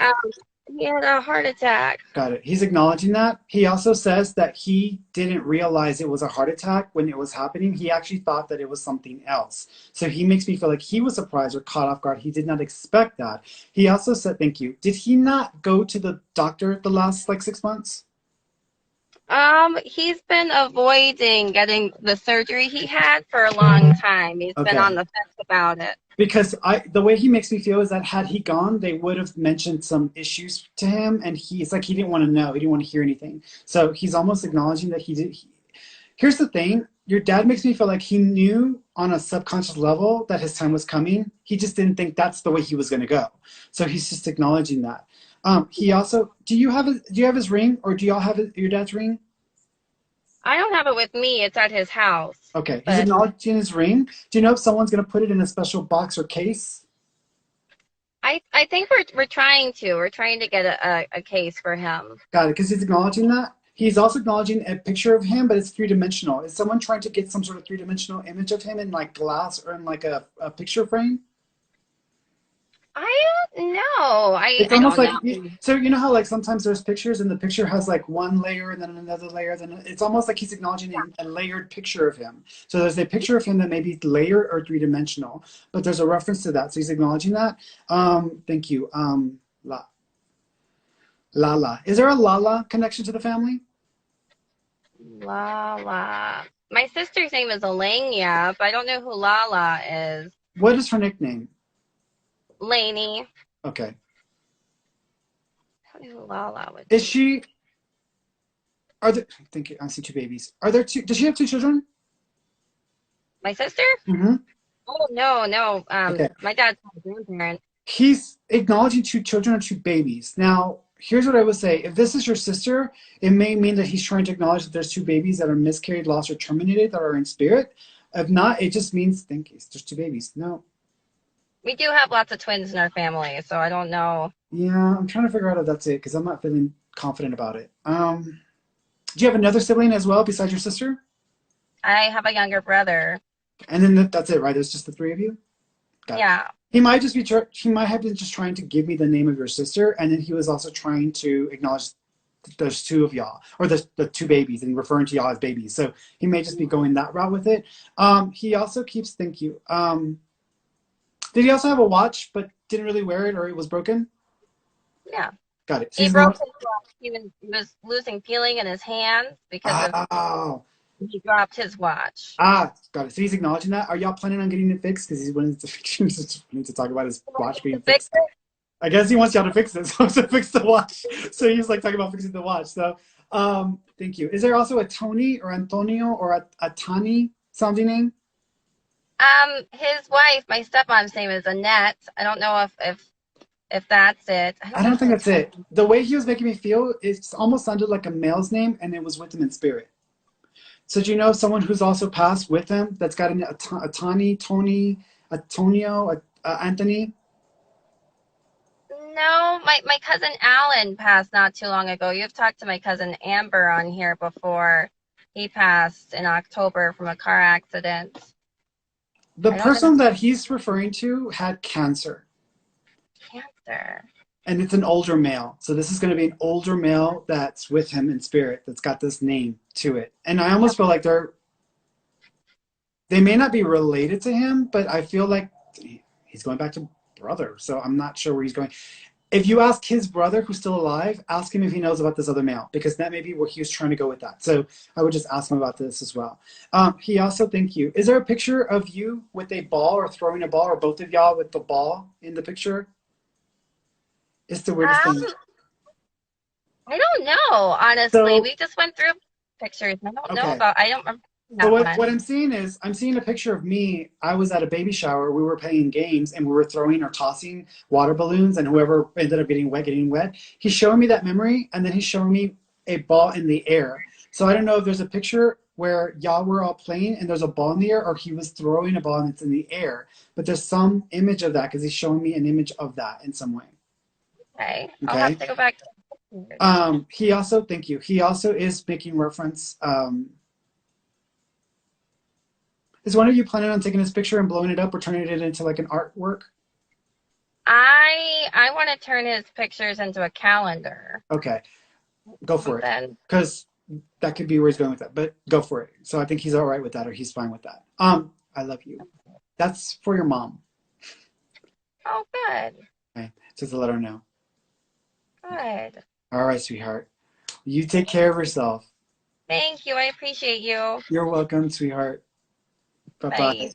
He had a heart attack. got it. He's acknowledging that. He also says that he didn't realize it was a heart attack when it was happening. He actually thought that it was something else. So he makes me feel like he was surprised or caught off guard. He did not expect that. He also said, thank you. Did he not go to the doctor the last like 6 months? He's been avoiding getting the surgery he had for a long time. He's been Okay. on the fence about it. Because the way he makes me feel is that had he gone, they would have mentioned some issues to him, and it's like he didn't want to know, he didn't want to hear anything. So he's almost acknowledging that he did. Here's the thing: your dad makes me feel like he knew on a subconscious level that his time was coming. He just didn't think that's the way he was going to go. So he's just acknowledging that. He also, do you have his ring, or do y'all have your dad's ring? I don't have it with me. It's at his house. Okay, he's But acknowledging his ring. Do you know if someone's going to put it in a special box or case? I think we're trying to. We're trying to get a case for him. Got it, because he's acknowledging that. He's also acknowledging a picture of him, but it's three-dimensional. Is someone trying to get some sort of three-dimensional image of him in like glass or in like a picture frame? I don't know. It's I almost don't like, know. so you know how like sometimes there's pictures and the picture has like one layer and then another layer, then it's almost like he's acknowledging a layered picture of him. So there's a picture of him that may be layered or three-dimensional, but there's a reference to that. So he's acknowledging that. Thank you. Lala. Is there a Lala connection to the family? Lala. My sister's name is Elenia, but I don't know who Lala is. What is her nickname? Lainey. Okay. I don't know who Lala would Is be. she, thank you, I see two babies. Are there two, does she have two children? My sister? Mm-hmm. Oh no. Okay. My dad's my grandparent. He's acknowledging two children or two babies. Now, here's what I would say. If this is your sister, it may mean that he's trying to acknowledge that there's two babies that are miscarried, lost, or terminated that are in spirit. If not, it just means, thank you, there's two babies. No. We do have lots of twins in our family, so I don't know. Yeah, I'm trying to figure out if that's it because I'm not feeling confident about it. Do you have another sibling as well besides your sister? I have a younger brother. And then that's it, right? There's just the three of you? Got it. Yeah. He might just be. He might have been just trying to give me the name of your sister, and then he was also trying to acknowledge there's two of y'all, or the two babies, and referring to y'all as babies. So he may just be going that route with it. He also keeps. Thank you. Did he also have a watch, but didn't really wear it, or it was broken? Yeah. Got it. So He he's broke not. his watch. He was losing feeling in his hands because of Oh. he dropped his watch. Got it. So he's acknowledging that. Are y'all planning on getting it fixed? Because he's wanting to talk about his watch being Fix fixed. it? I guess he wants y'all to fix it, so to fix the watch. So he's like talking about fixing the watch. So, thank you. Is there also a Tony or Antonio or a Tani sounding name? His wife, my stepmom's name is Annette. I don't know if that's it. I don't think that's it. The way he was making me feel, it almost sounded like a male's name, and it was with him in spirit. So do you know someone who's also passed with him that's got a Tani, Tony, Antonio, Anthony? No, my cousin Alan passed not too long ago. You've talked to my cousin Amber on here before. He passed in October from a car accident. The person that he's referring to had cancer. Cancer. And it's an older male. So this is going to be an older male that's with him in spirit, that's got this name to it. And I almost feel like they're, They may not be related to him, but I feel like he's going back to brother. So I'm not sure where he's going. If you ask his brother who's still alive, ask him if he knows about this other male, because that may be where he was trying to go with that. So I would just ask him about this as well. He also, thank you. Is there a picture of you with a ball or throwing a ball, or both of y'all with the ball in the picture? It's the weirdest thing. Um, I don't know, honestly. So, We just went through pictures. okay. I don't remember So that what one. I'm seeing is I'm seeing a picture of me. I was at a baby shower. We were playing games and we were throwing or tossing water balloons, and whoever ended up getting wet. He's showing me that memory, and then he's showing me a ball in the air. So I don't know if there's a picture where y'all were all playing and there's a ball in the air, or he was throwing a ball and it's in the air. But there's some image of that because he's showing me an image of that in some way. Okay. I'll have Okay. to go back to the pictures. He also, thank you. He also is making reference. Is one of you planning on taking this picture and blowing it up or turning it into like an artwork? I want to turn his pictures into a calendar. Okay, go for it. Something. Because that could be where he's going with that. But go for it. So I think he's all right with that, or he's fine with that. I love you. That's for your mom. Oh, good. Okay, just to let her know. Good. All right, sweetheart. You take care of yourself. Thank you. I appreciate you. You're welcome, sweetheart. Bye bye. Bye.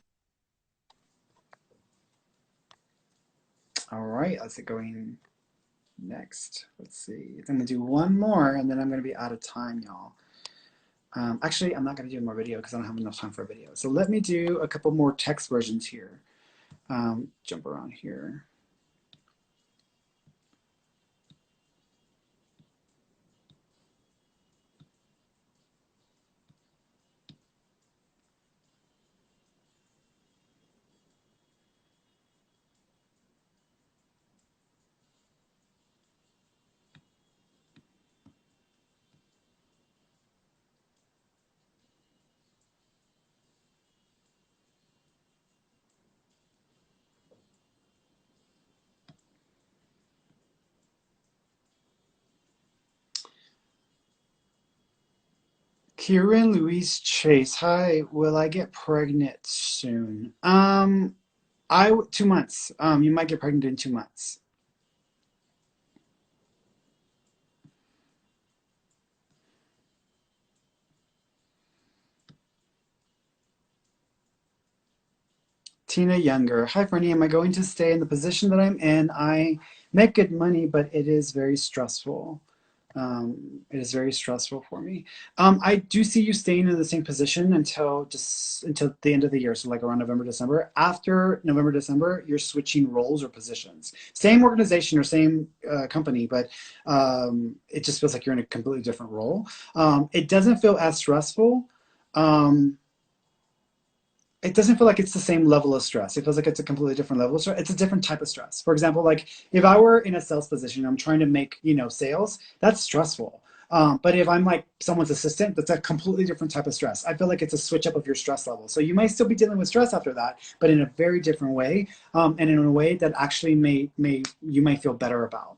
All right, let's get going next. Let's see. I'm gonna do one more, and then I'm gonna be out of time, y'all. Actually, I'm not going to do more video because I don't have enough time for a video. So let me do a couple more text versions here. Jump around here. Kieran Louise Chase. Hi, will I get pregnant soon? 2 months. You might get pregnant in 2 months. Tina Younger. Hi, Ferny. Am I going to stay in the position that I'm in? I make good money, but it is very stressful. It is very stressful for me. I do see you staying in the same position until the end of the year, so like around November, December. After November, December, you're switching roles or positions. Same organization or same company, but it just feels like you're in a completely different role. It doesn't feel as stressful. Um, it doesn't feel like it's the same level of stress. It feels like it's a completely different level of stress. It's a different type of stress. For example, like if I were in a sales position, I'm trying to make, sales, that's stressful. But if I'm like someone's assistant, that's a completely different type of stress. I feel like it's a switch up of your stress level. So you might still be dealing with stress after that, but in a very different way, and in a way that actually you might feel better about.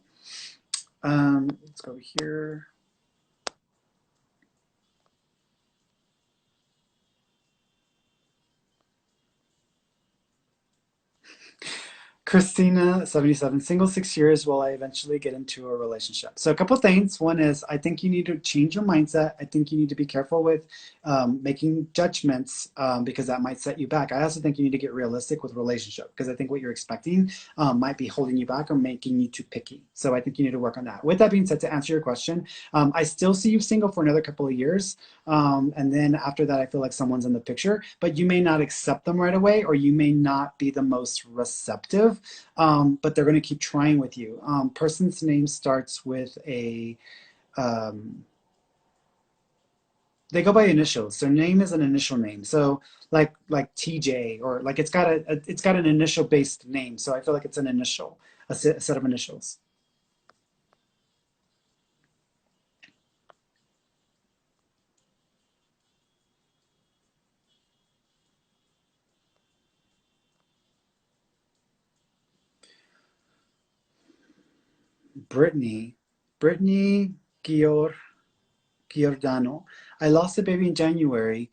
Let's go here. Christina, 77, single 6 years. Will I eventually get into a relationship? So a couple things. One is I think you need to change your mindset. I think you need to be careful with making judgments because that might set you back. I also think you need to get realistic with relationship because I think what you're expecting might be holding you back or making you too picky. So I think you need to work on that. With that being said, to answer your question, I still see you single for another couple of years. And then after that, I feel like someone's in the picture, but you may not accept them right away, or you may not be the most receptive, but they're going to keep trying with you. Person's name starts with they go by initials. Their name is an initial name. So like TJ, or like it's got an initial based name. So I feel like it's an initial, a set of initials. Brittany Giordano. I lost a baby in January.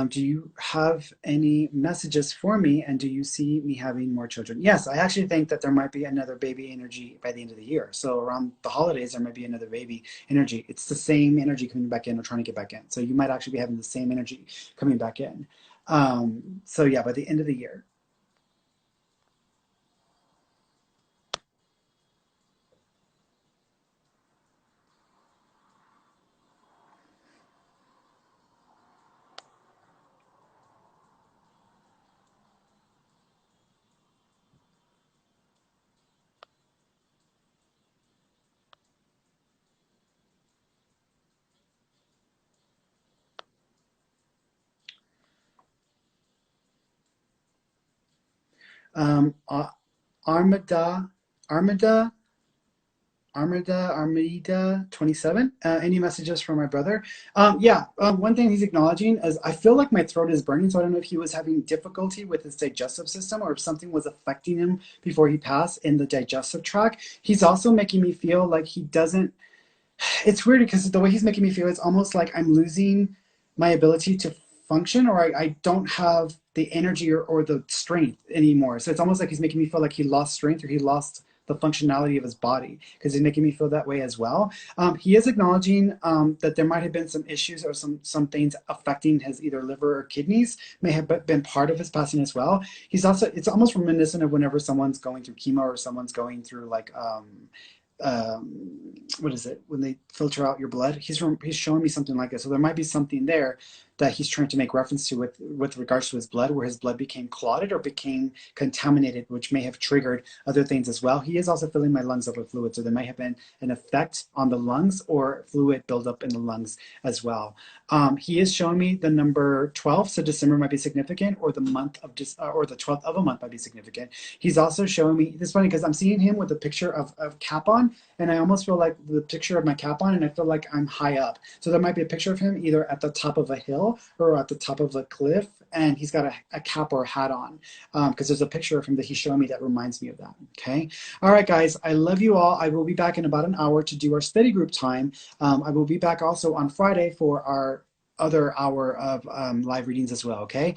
Do you have any messages for me, and do you see me having more children? Yes, I actually think that there might be another baby energy by the end of the year. So around the holidays, there might be another baby energy. It's the same energy coming back in or trying to get back in. So you might actually be having the same energy coming back in. So yeah, by the end of the year. Um, uh, Armada, Armada, Armida 27. Any messages for my brother? Yeah, one thing he's acknowledging is I feel like my throat is burning, so I don't know if he was having difficulty with his digestive system or if something was affecting him before he passed in the digestive tract. He's also making me feel like he doesn't, it's weird because the way he's making me feel, it's almost like I'm losing my ability to function, or I don't have the energy or the strength anymore. So it's almost like he's making me feel like he lost strength or he lost the functionality of his body because he's making me feel that way as well. He is acknowledging that there might have been some issues or some things affecting his either liver or kidneys may have been part of his passing as well. He's also, it's almost reminiscent of whenever someone's going through chemo or someone's going through like what is it when they filter out your blood. He's showing me something like this, so there might be something there that he's trying to make reference to with regards to his blood, where his blood became clotted or became contaminated, which may have triggered other things as well. He is also filling my lungs up with fluid, so there may have been an effect on the lungs or fluid buildup in the lungs as well. He is showing me the number 12, so December might be significant, or the month of or the 12th of a month might be significant. He's also showing me, it's funny because I'm seeing him with a picture of cap on, and I almost feel like the picture of my cap on, and I feel like I'm high up. So there might be a picture of him either at the top of a hill or at the top of a cliff, and he's got a cap or a hat on, because there's a picture of him that he's showing me that reminds me of that. Okay. All right, guys, I love you all. I will be back in about an hour to do our study group time. I will be back also on Friday for our other hour of live readings as well. Okay.